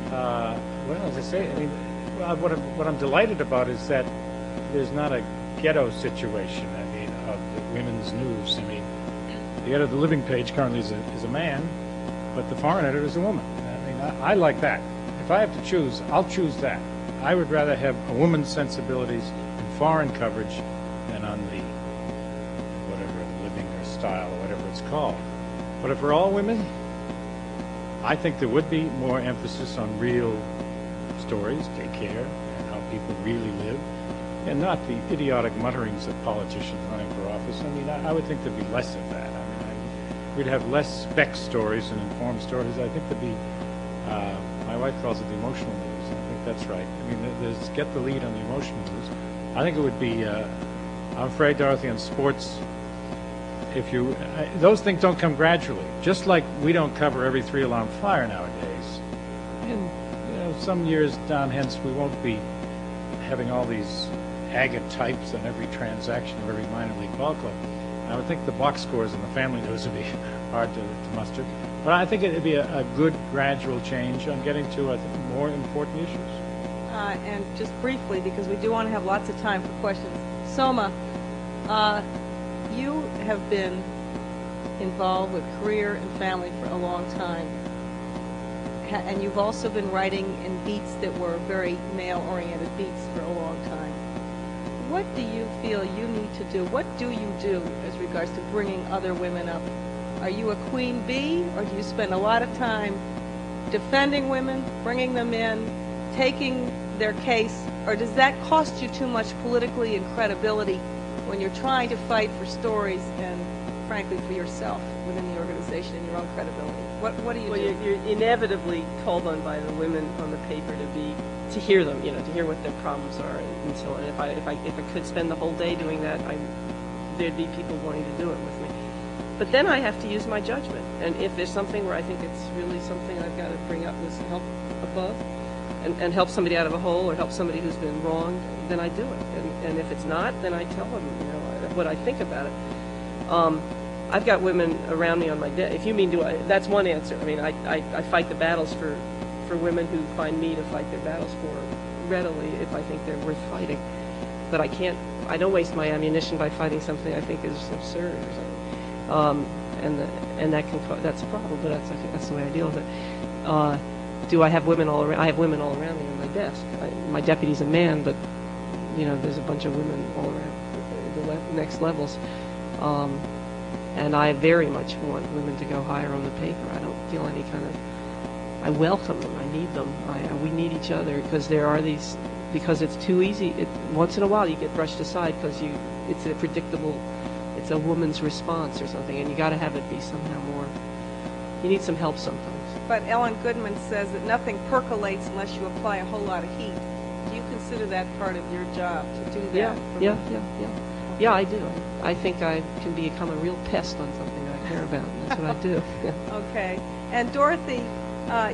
Well, as I say, I mean, what I'm delighted about is that there's not a ghetto situation. I mean, of the women's news. I mean, the editor of the Living page currently is a man, but the foreign editor is a woman. I mean, I like that. If I have to choose, I'll choose that. I would rather have a woman's sensibilities in foreign coverage than on the Living or Style or whatever it's called. But if we're all women, I think there would be more emphasis on real stories, take care, and how people really live, and not the idiotic mutterings of politicians running for office. I mean, I would think there'd be less of that. I mean, we'd have less spec stories and informed stories. I think there'd be, my wife calls it the emotional news, and I think that's right. I mean, there's get the lead on the emotional news. I think it would be, I'm afraid, Dorothy, on sports, if you, those things don't come gradually. Just like we don't cover every 3-alarm fire nowadays. And some years down hence, we won't be having all these agate types on every transaction of every minor league ball club. I would think the box scores in the family news would be hard to muster. But I think it would be a good gradual change on getting to, I think, more important issues. And just briefly, because we do want to have lots of time for questions. Soma, you have been involved with career and family for a long time. And you've also been writing in beats that were very male-oriented beats for a long time. What do you feel you need to do? What do you do as regards to bringing other women up? Are you a queen bee, or do you spend a lot of time defending women, bringing them in, taking their case, or does that cost you too much politically and credibility when you're trying to fight for stories and, frankly, for yourself within the organization and your own credibility? What do you do? Well, you're inevitably called on by the women on the paper to hear them, to hear what their problems are and so on. If I could spend the whole day doing that, there'd be people wanting to do it with me. But then I have to use my judgment. And if there's something where I think it's really something I've got to bring up with help above and help somebody out of a hole or help somebody who's been wronged, then I do it. And if it's not, then I tell them, what I think about it. I've got women around me on my desk. If you mean that's one answer. I mean, I fight the battles for women who find me to fight their battles for readily if I think they're worth fighting. But I don't waste my ammunition by fighting something I think is absurd or something. And that's a problem, but that's the way I deal with it. Do I have women all around? I have women all around me on my desk. My deputy's a man, but there's a bunch of women all around the next levels. And I very much want women to go higher on the paper. I don't feel any kind of, I welcome them. I need them. We need each other because it's too easy. Once in a while you get brushed aside because it's a predictable, it's a woman's response or something, and you got to have it be somehow more. You need some help sometimes. But Ellen Goodman says that nothing percolates unless you apply a whole lot of heat. Do you consider that part of your job to do that? Yeah, I do. I think I can become a real pest on something I care about, and that's what I do. Yeah. Okay. And Dorothy,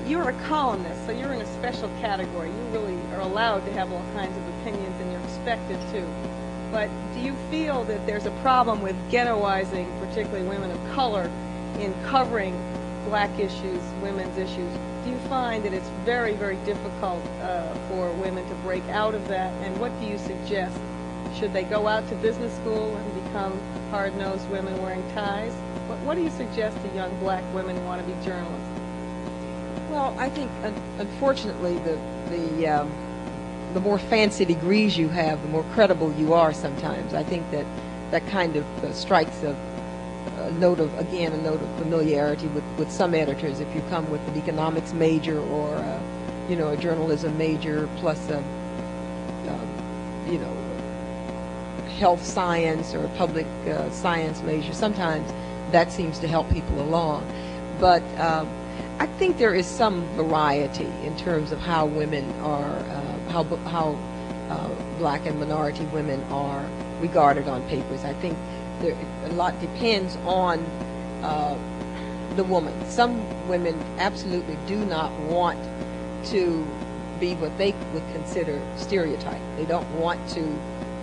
you're a columnist, so you're in a special category. You really are allowed to have all kinds of opinions, and you're expected to. But do you feel that there's a problem with ghettoizing, particularly women of color, in covering black issues, women's issues? Do you find that it's very, very difficult for women to break out of that? And what do you suggest? Should they go out to business school and become hard-nosed women wearing ties? What do you suggest to young black women who want to be journalists? Well, I think, unfortunately, the more fancy degrees you have, the more credible you are sometimes. I think that kind of strikes a note of familiarity with some editors. If you come with an economics major or a journalism major plus a health science or a public science major, sometimes that seems to help people along. But I think there is some variety in terms of how women are, how black and minority women are regarded on papers. I think a lot depends on the woman. Some women absolutely do not want to be what they would consider stereotype. They don't want to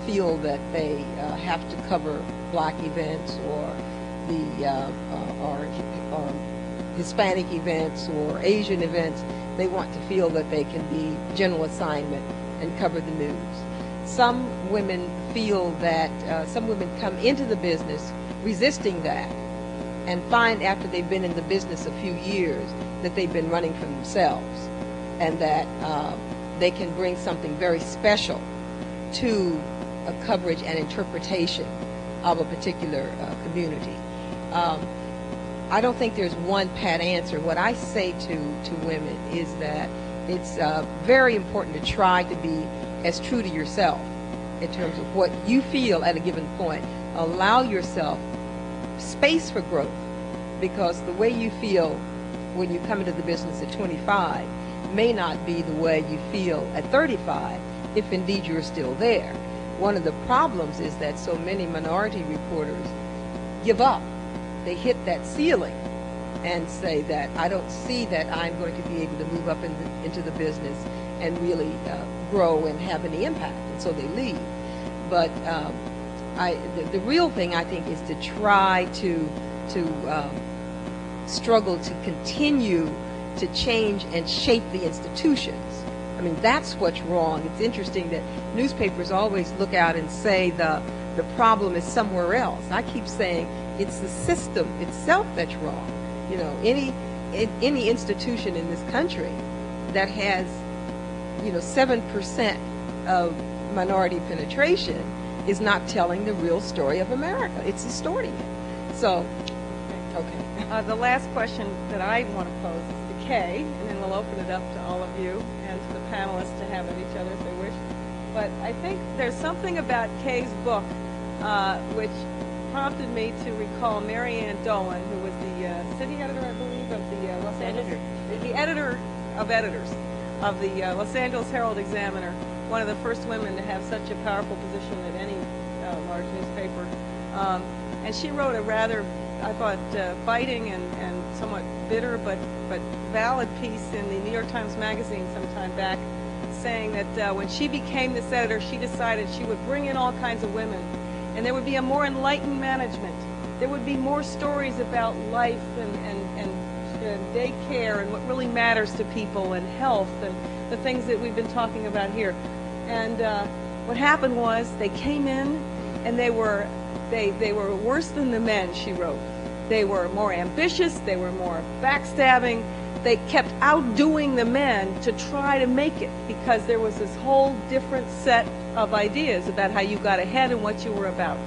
feel that they have to cover black events or or Hispanic events or Asian events. They want to feel that they can be general assignment and cover the news. Some women feel that some women come into the business resisting that and find after they've been in the business a few years that they've been running for themselves and that they can bring something very special to a coverage and interpretation of a particular community. I don't think there's one pat answer. What I say to women is that it's very important to try to be as true to yourself in terms of what you feel at a given point. Allow yourself space for growth, because the way you feel when you come into the business at 25 may not be the way you feel at 35, if indeed you're still there. One of the problems is that so many minority reporters give up. They hit that ceiling and say that I don't see that I'm going to be able to move up into the business and really grow and have any impact, and so they leave. But the real thing, I think, is to try to struggle to continue to change and shape the institutions. I mean, that's what's wrong. It's interesting that newspapers always look out and say the problem is somewhere else. I keep saying it's the system itself that's wrong. You know, any institution in this country that has 7% of minority penetration is not telling the real story of America. It's distorting it. So, okay. The last question that I want to pose is to Kay, and then we'll open it up to all of you and to the panelists to have at each other if they wish. But I think there's something about Kay's book which prompted me to recall Mary Ann Dolan, who was the city editor, I believe, of the Los Angeles, the editor of editors of the Los Angeles Herald-Examiner, one of the first women to have such a powerful position at any large newspaper. And she wrote a rather, I thought, biting and somewhat bitter but valid piece in the New York Times Magazine some time back, saying that when she became this editor, she decided she would bring in all kinds of women, and there would be a more enlightened management. There would be more stories about life and daycare and what really matters to people and health and the things that we've been talking about here. And what happened was they came in and they were worse than the men, she wrote. They were more ambitious, they were more backstabbing, they kept outdoing the men to try to make it, because there was this whole different set of ideas about how you got ahead and what you were about.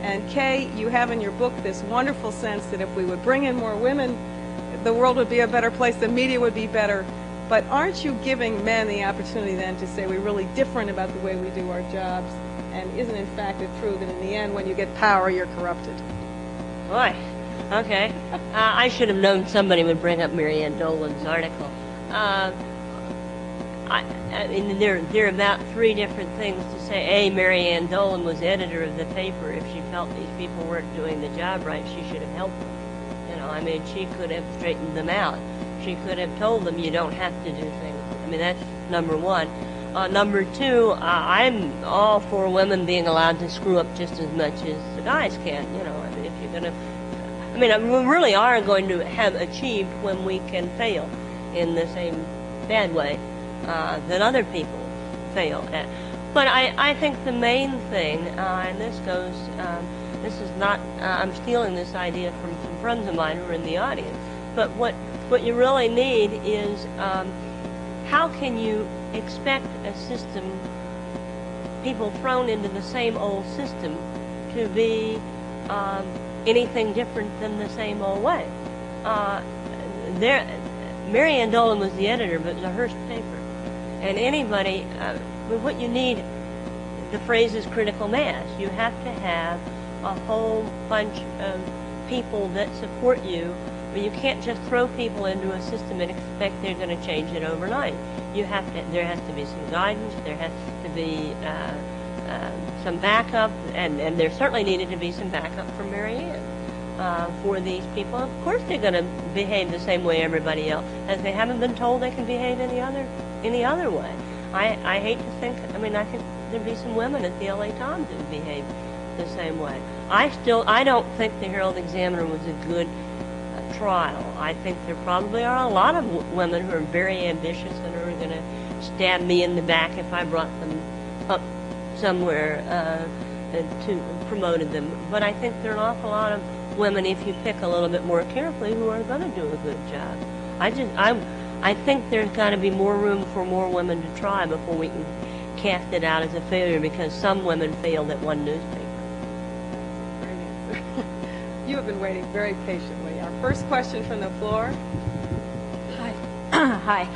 And Kay, you have in your book this wonderful sense that if we would bring in more women, the world would be a better place, the media would be better. But aren't you giving men the opportunity then to say we're really different about the way we do our jobs? And isn't in fact it true that in the end, when you get power, you're corrupted? Boy, okay. I should have known somebody would bring up Mary Ann Dolan's article. I mean, there are about three different things to say. A, Mary Ann Dolan was editor of the paper. If she felt these people weren't doing the job right, she should have helped them. You know, I mean, she could have straightened them out. she could have told them, you don't have to do things. I mean, that's number one. Number two, I'm all for women being allowed to screw up just as much as the guys can. You know, I mean, if you're going to, I mean, we really are going to have achieved when we can fail in the same bad way that other people fail at. But I think the main thing, and this goes, this is not, I'm stealing this idea from some friends of mine who are in the audience, but what you really need is, how can you expect a system, people thrown into the same old system, to be anything different than the same old way? Mary Ann Dolan was the editor, but it was a Hearst paper. And anybody, what you need, the phrase is critical mass. You have to have a whole bunch of people that support you, but you can't just throw people into a system and expect they're going to change it overnight. You have to, there has to be some guidance, there has to be some backup, and there certainly needed to be some backup from Mary Ann. For these people, of course they're going to behave the same way everybody else, as they haven't been told they can behave any other way. I hate to think, I mean, I think there'd be some women at the LA Times that behave the same way. I don't think the Herald Examiner was a good trial. I think there probably are a lot of women who are very ambitious and who are going to stab me in the back if I brought them up somewhere to promoted them. But I think there are an awful lot of women, if you pick a little bit more carefully, who are going to do a good job. I think there's got to be more room for more women to try before we can cast it out as a failure, because some women failed at one newspaper. Great answer. You have been waiting very patiently. Our first question from the floor. Hi. Hi.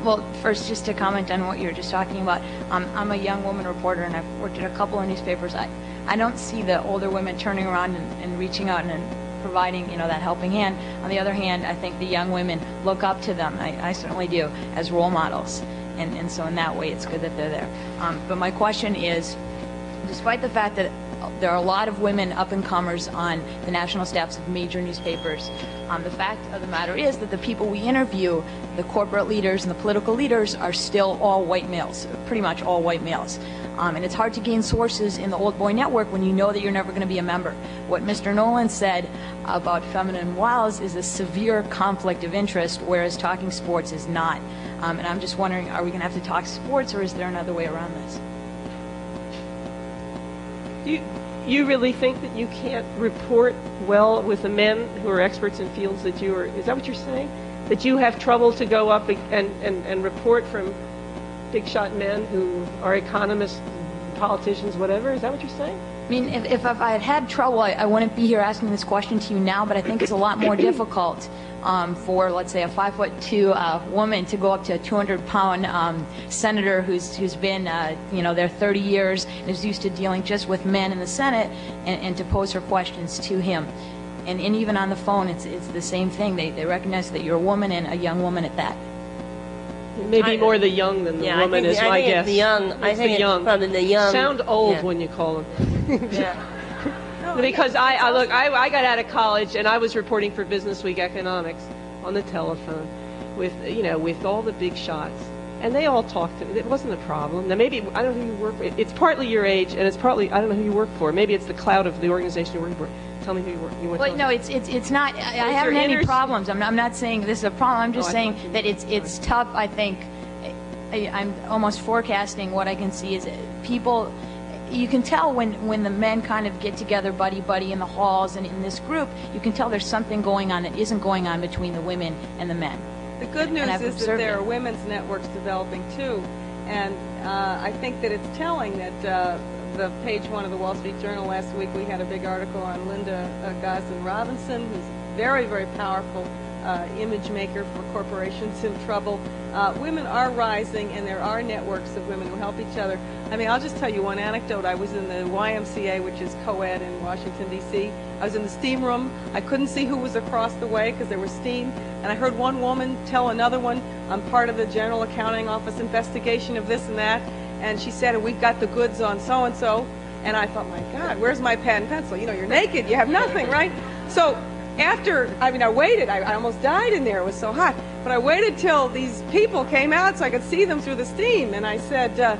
Well, first, just to comment on what you were just talking about, I'm a young woman reporter, and I've worked at a couple of newspapers. I don't see the older women turning around and reaching out and providing, that helping hand. On the other hand, I think the young women look up to them. I certainly do, as role models. And so in that way, it's good that they're there. But my question is, despite the fact that there are a lot of women up-and-comers on the national staffs of major newspapers, the fact of the matter is that the people we interview, the corporate leaders and the political leaders, are still all white males, pretty much all white males. And it's hard to gain sources in the Old Boy Network when you know that you're never going to be a member. What Mr. Nolan said about Feminine Wiles is a severe conflict of interest, whereas talking sports is not. And I'm just wondering, are we going to have to talk sports, or is there another way around this? You really think that you can't report well with the men who are experts in fields that you are, is that what you're saying? That you have trouble to go up and report from big shot men who are economists, politicians, whatever? Is that what you're saying? I mean, if I had had trouble, I wouldn't be here asking this question to you now, but I think it's a lot more difficult for, let's say, a 5'2" woman to go up to a 200-pound senator who's been, there 30 years and is used to dealing just with men in the Senate, and to pose her questions to him. And even on the phone, it's the same thing. They recognize that you're a woman, and a young woman at that. Maybe more the young than the woman is my guess. The young. I think it's probably the young. Sound old when you call them. Yeah. Because I got out of college and I was reporting for Business Week Economics on the telephone with all the big shots, and they all talked to me. It wasn't a problem. Now maybe I don't know who you work for. It's partly your age, and it's partly I don't know who you work for. Maybe it's the clout of the organization you're working for. Tell me who you work. Well, no, it's not. I haven't had any problems. I'm not saying this is a problem. I'm just saying that it's tough. I think I'm almost forecasting what I can see is people. You can tell when the men kind of get together buddy in the halls and in this group, you can tell there's something going on that isn't going on between the women and the men. The good news is that there are women's networks developing too, and I think that it's telling that the page one of the Wall Street Journal last week, we had a big article on Linda Gosden Robinson, who's a very, very powerful image maker for corporations in trouble. Women are rising, and there are networks of women who help each other. I mean, I'll just tell you one anecdote. I was in the YMCA, which is co-ed in Washington, D.C. I was in the steam room. I couldn't see who was across the way because there was steam. And I heard one woman tell another one, I'm part of the General Accounting Office investigation of this and that. And she said, we've got the goods on so-and-so. And I thought, my God, where's my pad and pencil? You're naked. You have nothing, right? So I waited. I almost died in there. It was so hot. But I waited till these people came out so I could see them through the steam, and I said,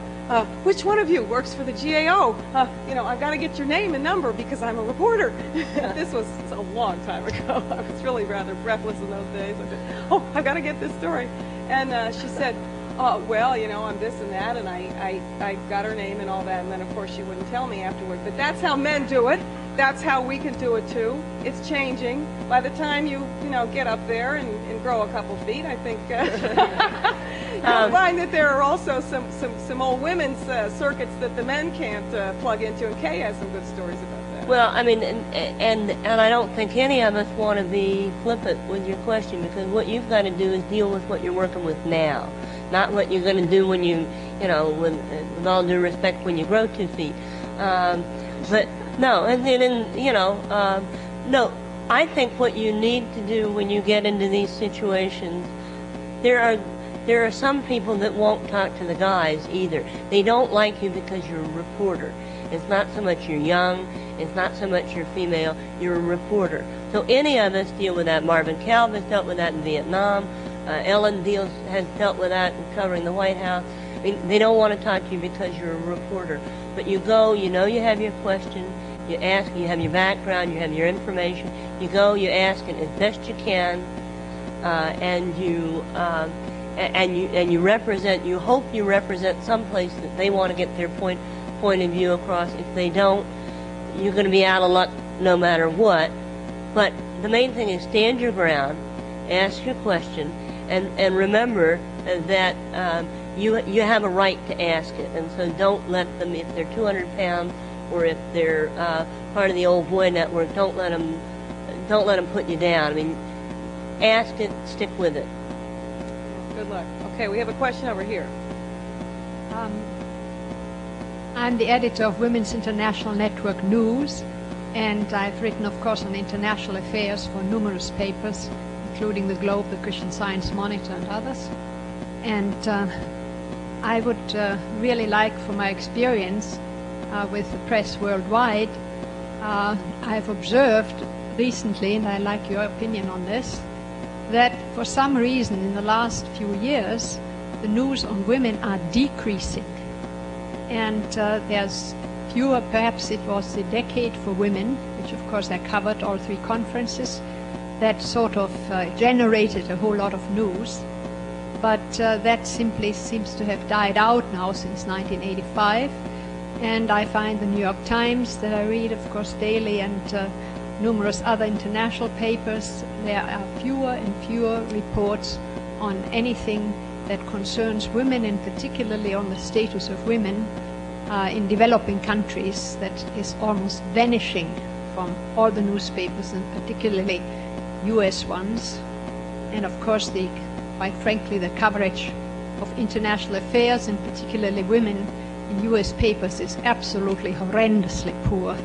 which one of you works for the GAO? I've got to get your name and number because I'm a reporter. This was a long time ago. I was really rather breathless in those days. I said, oh, I've got to get this story. And she said, well, I'm this and that, and I got her name and all that, and then, of course, she wouldn't tell me afterward. But that's how men do it. That's how we can do it, too. It's changing. By the time you get up there and grow a couple feet, I think you'll find that there are also some old women's circuits that the men can't plug into, and Kay has some good stories about that. Well, I mean, and I don't think any of us want to be flippant with your question, because what you've got to do is deal with what you're working with now, not what you're going to do when with all due respect, when you grow 2 feet. But no, no. I think what you need to do when you get into these situations, there are some people that won't talk to the guys either. They don't like you because you're a reporter. It's not so much you're young. It's not so much you're female. You're a reporter. So any of us deal with that. Marvin Calvin's dealt with that in Vietnam. Ellen has dealt with that in covering the White House. I mean, they don't want to talk to you because you're a reporter. But you go, you have your question, you ask, you have your background, you have your information. You go, you ask it as best you can, and you represent. You hope you represent some place that they want to get their point of view across. If they don't, you're going to be out of luck no matter what. But the main thing is stand your ground, ask your question, and remember that you have a right to ask it. And so don't let them, if they're 200 pounds or if they're part of the old boy network, don't let them put you down. I mean, ask it, stick with it. Good luck. Okay, we have a question over here. I'm the editor of Women's International Network News, and I've written, of course, on international affairs for numerous papers, including The Globe, the Christian Science Monitor, and others. And I would really like, from my experience with the press worldwide, I've observed recently, and I'd like your opinion on this, that for some reason in the last few years, the news on women are decreasing. And there's fewer, perhaps it was the Decade for Women, which of course I covered all 3 conferences, that sort of generated a whole lot of news. But that simply seems to have died out now since 1985. And I find the New York Times, that I read, of course, daily, and numerous other international papers, there are fewer and fewer reports on anything that concerns women, and particularly on the status of women in developing countries. That is almost vanishing from all the newspapers, and particularly U.S. ones. And of course, quite frankly, the coverage of international affairs, and particularly women, in U.S. papers is absolutely horrendously poor.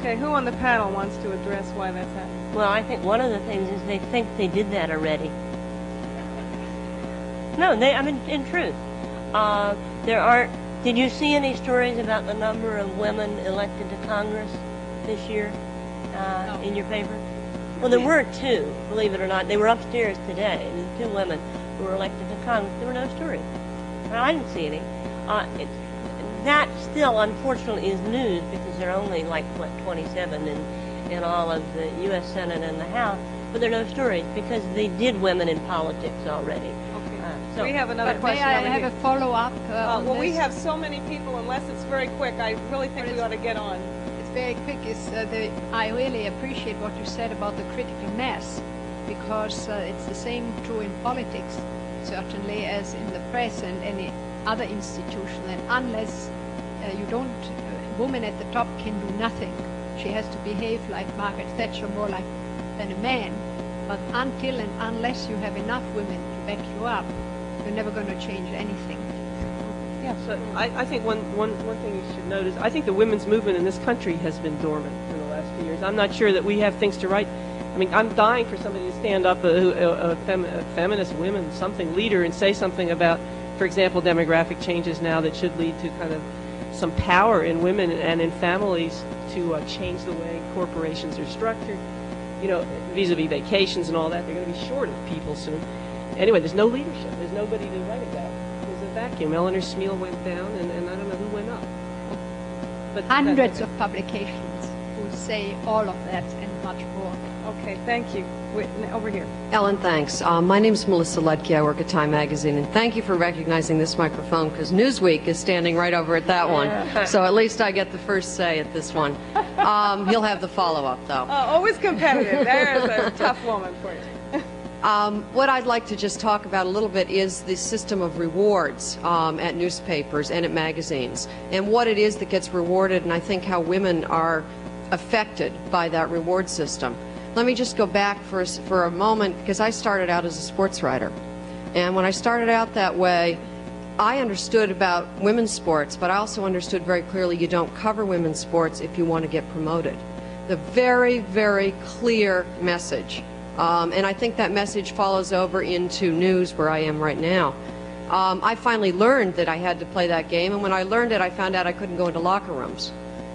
Okay, who on the panel wants to address why that's happening? Well, I think one of the things is they think they did that already. No, in truth, there aren't. Did you see any stories about the number of women elected to Congress this year in your paper? Well, there were 2, believe it or not. They were upstairs today. The 2 women who were elected to Congress. There were no stories. Well, I didn't see any. That still, unfortunately, is news, because there are only, 27 in all of the U.S. Senate and the House. But there are no stories, because they did women in politics already. So we have another question. May I have a follow-up on well, this? we have so many people, unless it's very quick, I really think we ought to get on. It's very quick. I really appreciate what you said about the critical mass, because it's the same true in politics, certainly, as in the press and any other institution. And unless a woman at the top can do nothing. She has to behave like Margaret Thatcher, more than a man. But until and unless you have enough women to back you up, you're never going to change anything. Yeah, so I think one thing you should note is I think the women's movement in this country has been dormant for the last few years. I'm not sure that we have things to write. I mean, I'm dying for somebody to stand up, a feminist women, leader, and say something about, for example, demographic changes now that should lead to kind of some power in women and in families to change the way corporations are structured. Vis-a-vis vacations and all that, they're going to be short of people soon. anyway, there's no leadership. There's nobody to write about. There's a vacuum. Eleanor Smeal went down, and I don't know who went up. But Hundreds of publications who say all of that and much more. Okay, thank you. Wait, over here. Ellen, thanks. My name is Melissa Ledke. I work at Time Magazine, and thank you for recognizing this microphone because Newsweek is standing right over at that one. So at least I get the first say at this one. He'll have the follow-up, though. Always competitive. There's a tough woman for you. What I'd like to just talk about a little bit is the system of rewards at newspapers and at magazines, and what it is that gets rewarded, and I think how women are affected by that reward system. Let me just go back for a moment, because I started out as a sports writer. And when I started out that way, I understood about women's sports, but I also understood very clearly you don't cover women's sports if you want to get promoted. The very, very clear message. And I think that message follows over into news where I am right now. I finally learned that I had to play that game, and when I learned it, I found out I couldn't go into locker rooms.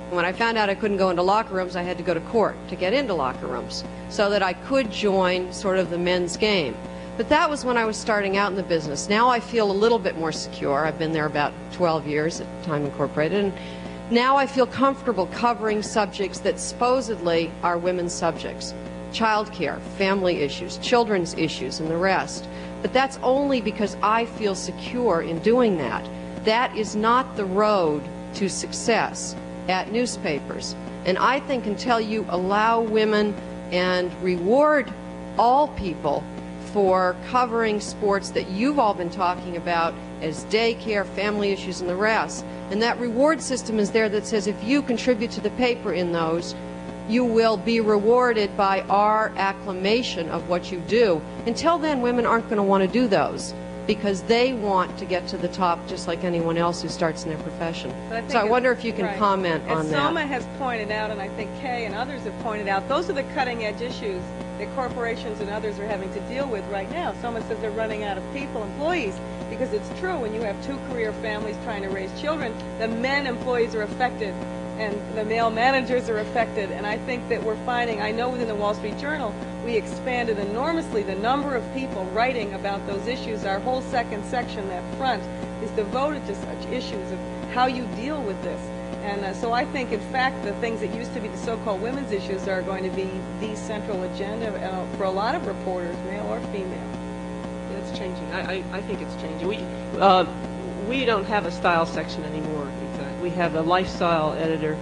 And when I found out I couldn't go into locker rooms, I had to go to court to get into locker rooms so that I could join sort of the men's game. But that was when I was starting out in the business. Now I feel a little bit more secure. I've been there about 12 years at Time Incorporated, and now I feel comfortable covering subjects that supposedly are women's subjects. Childcare, family issues, children's issues, and the rest. But that's only because I feel secure in doing that. That is not the road to success at newspapers. And I think until you allow women and reward all people for covering sports that you've all been talking about as daycare, family issues, and the rest, and that reward system is there that says if you contribute to the paper in those, you will be rewarded by our acclamation of what you do. Until then, women aren't going to want to do those because they want to get to the top just like anyone else who starts in their profession. So I wonder if you can comment on that. As Soma has pointed out, and I think Kay and others have pointed out, those are the cutting-edge issues that corporations and others are having to deal with right now. Soma says they're running out of people, employees, because it's true when you have two career families trying to raise children, the men employees are affected and the male managers are affected. And I think that we're finding, I know within the Wall Street Journal, we expanded enormously the number of people writing about those issues. Our whole second section, that front, is devoted to such issues of how you deal with this. And so I think, in fact, the things that used to be the so-called women's issues are going to be the central agenda for a lot of reporters, male or female. Yeah, it's changing. I think it's changing. We don't have a style section anymore. We have a lifestyle editor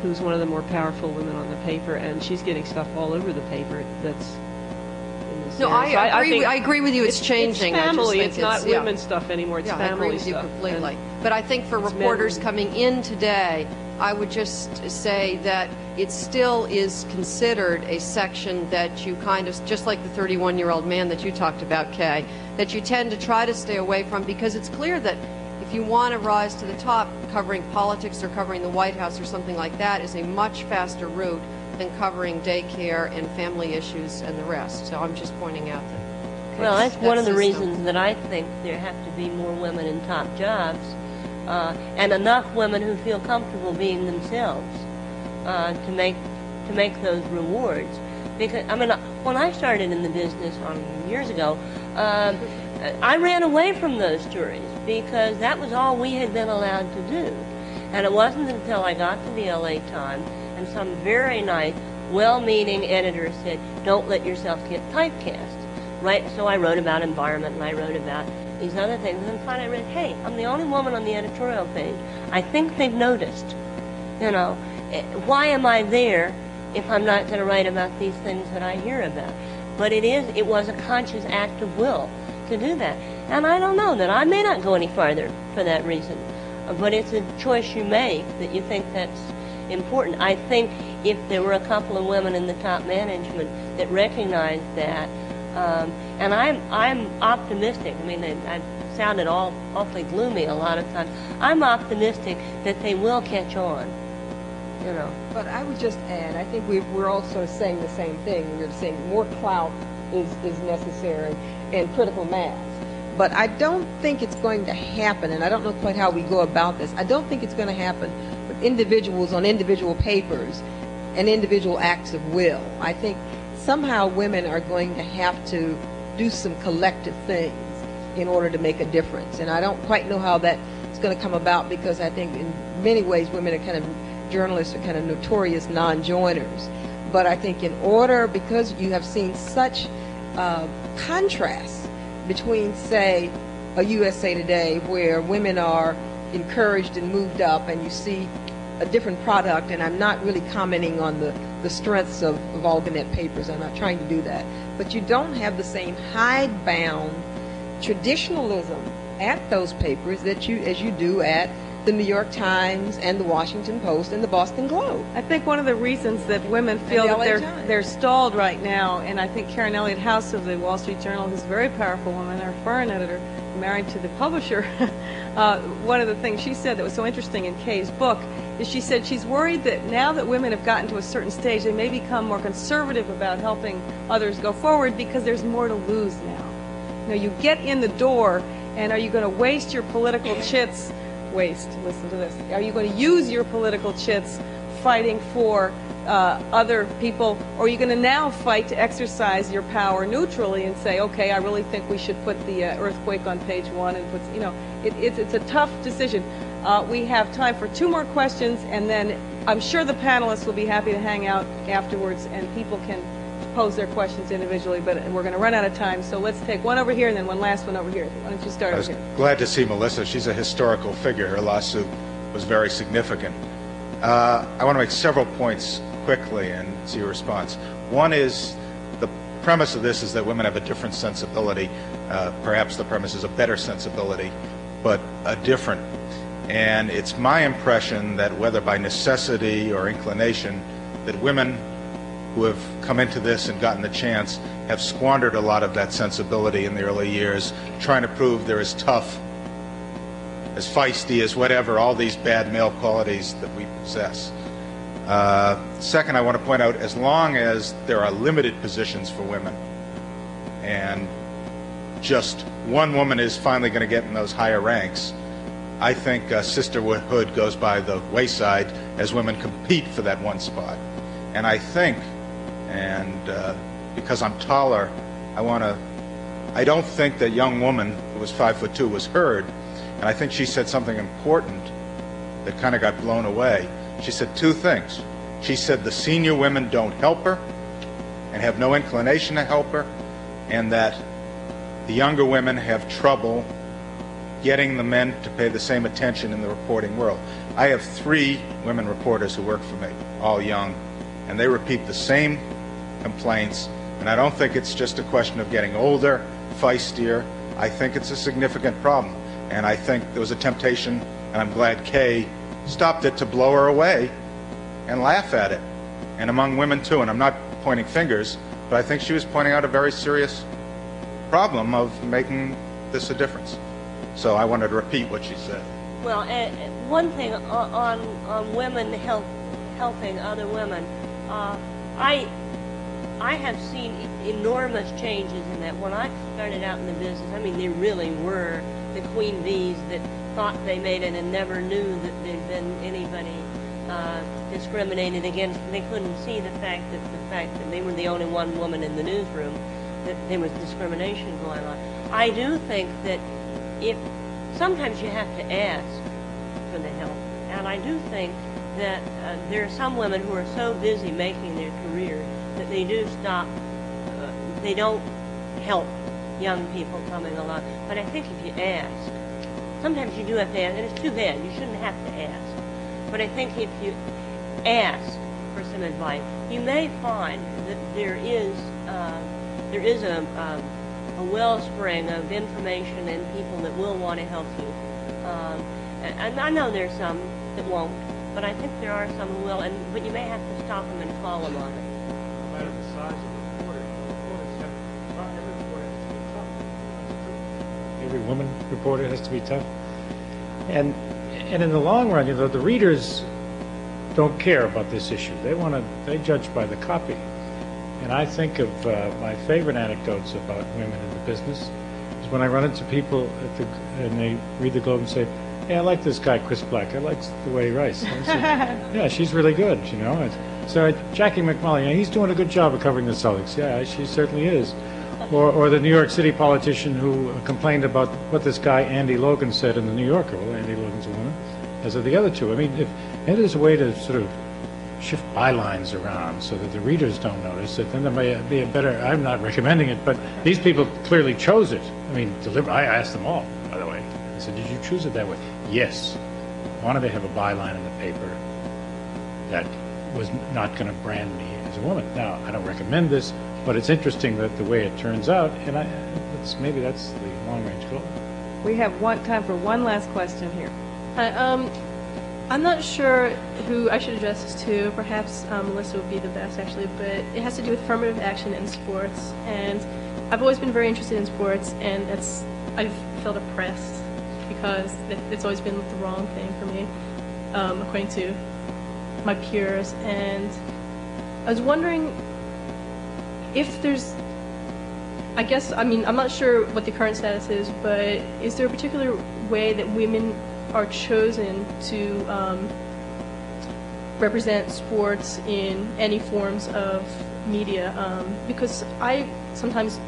who's one of the more powerful women on the paper, and she's getting stuff all over the paper that's in this No, I agree with you. It's changing. It's family. I just think it's not women's stuff anymore. It's family I agree with you stuff. completely. But I think for reporters coming in today, I would just say that it still is considered a section that you kind of, just like the 31-year-old man that you talked about, Kay, that you tend to try to stay away from, because it's clear that if you want to rise to the top, covering politics or covering the White House or something like that is a much faster route than covering daycare and family issues and the rest. So I'm just pointing out that. Well, that's one of the reasons that I think there have to be more women in top jobs, and enough women who feel comfortable being themselves to make those rewards. Because I mean, when I started in the business years ago, I ran away from those stories because that was all we had been allowed to do. And it wasn't until I got to the LA Times and some very nice, well-meaning editor said, "Don't let yourself get typecast." Right? So I wrote about environment and I wrote about these other things. And then finally I read, hey, I'm the only woman on the editorial page. I think they've noticed. You know, why am I there if I'm not going to write about these things that I hear about? But it was a conscious act of will to do that. And I don't know that I may not go any farther for that reason. But it's a choice you make that you think that's important. I think if there were a couple of women in the top management that recognized that, and I'm optimistic. I mean, I've sounded awfully gloomy a lot of times. I'm optimistic that they will catch on. You know. But I would just add, I think we're also saying the same thing. We're saying more clout is necessary and critical mass. But I don't think it's going to happen, and I don't know quite how we go about this. I don't think it's going to happen with individuals on individual papers and individual acts of will. I think somehow women are going to have to do some collective things in order to make a difference. And I don't quite know how that is going to come about, because I think in many ways journalists are kind of notorious non-joiners. But I think in order, because you have seen such contrast between, say, a USA Today where women are encouraged and moved up, and you see a different product, and I'm not really commenting on the strengths of Algonet papers, I'm not trying to do that, but you don't have the same hidebound traditionalism at those papers as you do at the New York Times and the Washington Post and the Boston Globe. I think one of the reasons that women feel that they're stalled right now, and I think Karen Elliott House of the Wall Street Journal, who's a very powerful woman, our foreign editor, married to the publisher, one of the things she said that was so interesting in Kay's book is she said she's worried that now that women have gotten to a certain stage, they may become more conservative about helping others go forward because there's more to lose now. You know, you get in the door, and are you going to waste your political chits? Listen to this. Are you going to use your political chits fighting for other people, or are you going to now fight to exercise your power neutrally and say, okay, I really think we should put the earthquake on page 1 and put, you know, it's a tough decision. We have time for 2 more questions, and then I'm sure the panelists will be happy to hang out afterwards, and people can pose their questions individually, but we're going to run out of time, so let's take one over here and then one last one over here. Why don't you start over here? I was glad to see Melissa. She's a historical figure. Her lawsuit was very significant. I want to make several points quickly and see your response. One is the premise of this is that women have a different sensibility. Perhaps the premise is a better sensibility, but a different. And it's my impression that whether by necessity or inclination, that women who have come into this and gotten the chance have squandered a lot of that sensibility in the early years, trying to prove they're as tough, as feisty, as whatever, all these bad male qualities that we possess. Second, I want to point out, as long as there are limited positions for women, and just one woman is finally going to get in those higher ranks, I think sisterhood goes by the wayside as women compete for that one spot. And I think, and because I'm taller, I don't think that young woman who was 5'2" was heard, and I think she said something important that kind of got blown away. She said 2 things. She said the senior women don't help her and have no inclination to help her, and that the younger women have trouble getting the men to pay the same attention in the reporting world. I have 3 women reporters who work for me, all young, and they repeat the same complaints, and I don't think it's just a question of getting older, feistier. I think it's a significant problem, and I think there was a temptation, and I'm glad Kay stopped it, to blow her away and laugh at it, and among women too. And I'm not pointing fingers, but I think she was pointing out a very serious problem of making this a difference. So I wanted to repeat what she said. Well, one thing on women helping other women, I have seen enormous changes in that. When I started out in the business, I mean, they really were the queen bees that thought they made it and never knew that there'd been anybody discriminated against. They couldn't see the fact that they were the only one woman in the newsroom, that there was discrimination going on. I do think that sometimes you have to ask for the help, and I do think that there are some women who are so busy making their career that they do stop, they don't help young people coming along. But I think if you ask, sometimes you do have to ask, and it's too bad, you shouldn't have to ask. But I think if you ask for some advice, you may find that there is a wellspring of information and people that will want to help you. And I know there's some that won't, but I think there are some who will, but you may have to stop them and call them on it. No matter the size of the reporter, every woman reporter has to be tough. And in the long run, the readers don't care about this issue. They judge by the copy. And I think of my favorite anecdotes about women in the business is when I run into people and they read the Globe and say, "Hey, I like this guy, Chris Black. I like the way he writes." And I said, "Yeah, she's really good, you know." So Jackie McMullen, he's doing a good job of covering the Celtics. Yeah, she certainly is. Or the New York City politician who complained about what this guy Andy Logan said in the New Yorker. Well, Andy Logan's a woman, as are the other two. I mean, if there's a way to sort of shift bylines around so that the readers don't notice it, then there may be a better, I'm not recommending it, but these people clearly chose it. I mean, I asked them all, by the way. I said, did you choose it that way? Yes. Wanted to have a byline in the paper that was not going to brand me as a woman. Now, I don't recommend this, but it's interesting that the way it turns out, and maybe that's the long-range goal. We have time for one last question here. I'm not sure who I should address this to. Perhaps Melissa would be the best, actually, but it has to do with affirmative action in sports. And I've always been very interested in sports, and I've felt oppressed because it's always been the wrong thing for me, according to my peers. And I was wondering if there's, I'm not sure what the current status is, but is there a particular way that women are chosen to represent sports in any forms of media? Because I sometimes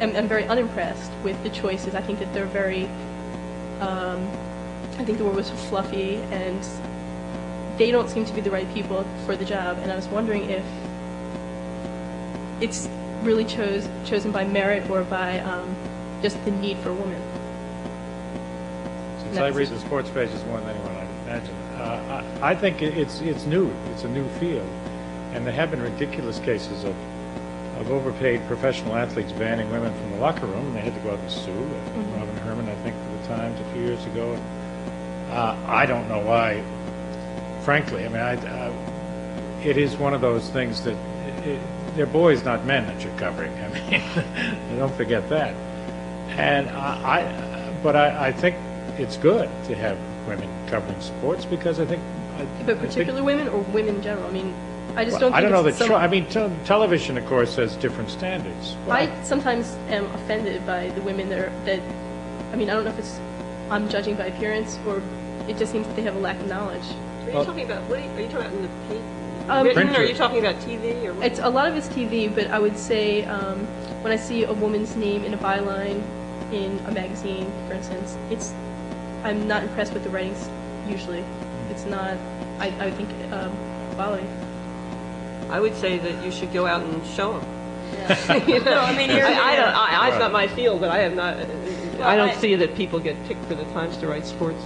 I'm very unimpressed with the choices. I think that they're very, I think the word was fluffy, and they don't seem to be the right people for the job. And I was wondering if it's really chosen by merit or by just the need for women. Since I read the sports pages more than anyone I can imagine, I think it's new. It's a new field, and there have been ridiculous cases of overpaid professional athletes banning women from the locker room, and they had to go out and sue. Robin Herman, I think, for the Times a few years ago. I don't know why. Frankly, I mean, it is one of those things that they're boys, not men, that you're covering. I mean, don't forget that. And I think it's good to have women covering sports because I think. But particular women or women in general? I mean, I just don't. I don't know that. Television, of course, has different standards. I sometimes am offended by the women that. I mean, I don't know if it's I'm judging by appearance or it just seems that they have a lack of knowledge. Are you talking about are you talking about in the paper? Or are you talking about TV? Or it's a lot of it's TV, but I would say when I see a woman's name in a byline in a magazine, for instance, I'm not impressed with the writings. Usually, it's not. I think quality. I would say that you should go out and show them. Yeah. You know, I mean, it's not my field, but I have not. I don't see that people get picked for the Times to write sports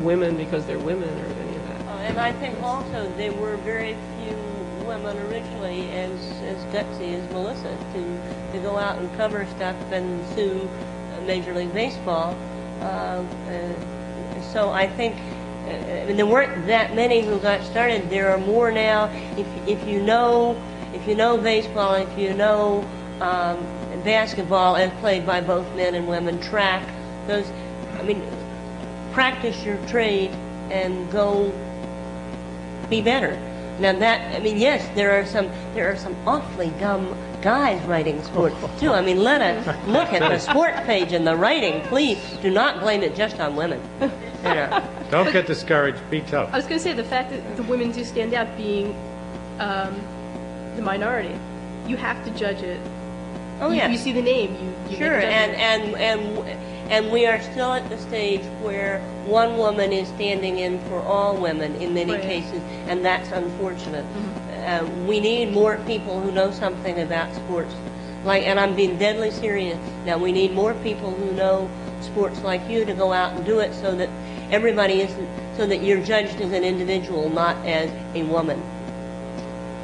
women because they're women or any of that. And I think also there were very few women originally as gutsy as Melissa to go out and cover stuff and sue Major League Baseball. So I think there weren't that many who got started. There are more now. If you know baseball, if you know basketball as played by both men and women, track, practice your trade and go be better. Now yes, there are some awfully dumb guys writing sports too. I mean, let us look at the sports page and the writing. Please do not blame it just on women. You know. Don't get discouraged. Be tough. I was going to say the fact that the women do stand out, being the minority, you have to judge it. Oh yeah. You see the name. You sure, and we are still at the stage where one woman is standing in for all women in many cases, and that's unfortunate. We need more people who know something about sports, and I'm being deadly serious. Now we need more people who know sports like you to go out and do it, so that so that you're judged as an individual, not as a woman.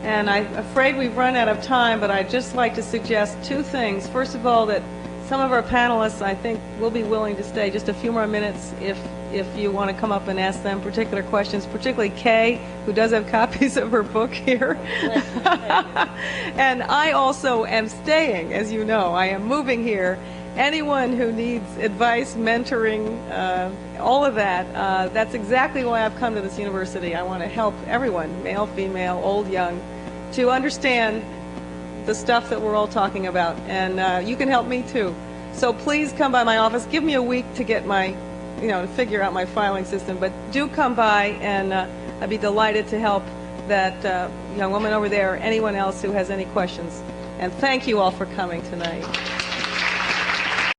And I'm afraid we've run out of time, but I'd just like to suggest two things. First of all, that some of our panelists, I think, will be willing to stay just a few more minutes if you want to come up and ask them particular questions, particularly Kay, who does have copies of her book here. And I also am staying, as you know. I am moving here. Anyone who needs advice, mentoring, all of that, that's exactly why I've come to this university. I want to help everyone, male, female, old, young, to understand the stuff that we're all talking about. And you can help me too. So please come by my office. Give me a week to get my, to figure out my filing system. But do come by, and I'd be delighted to help that young woman over there or anyone else who has any questions. And thank you all for coming tonight.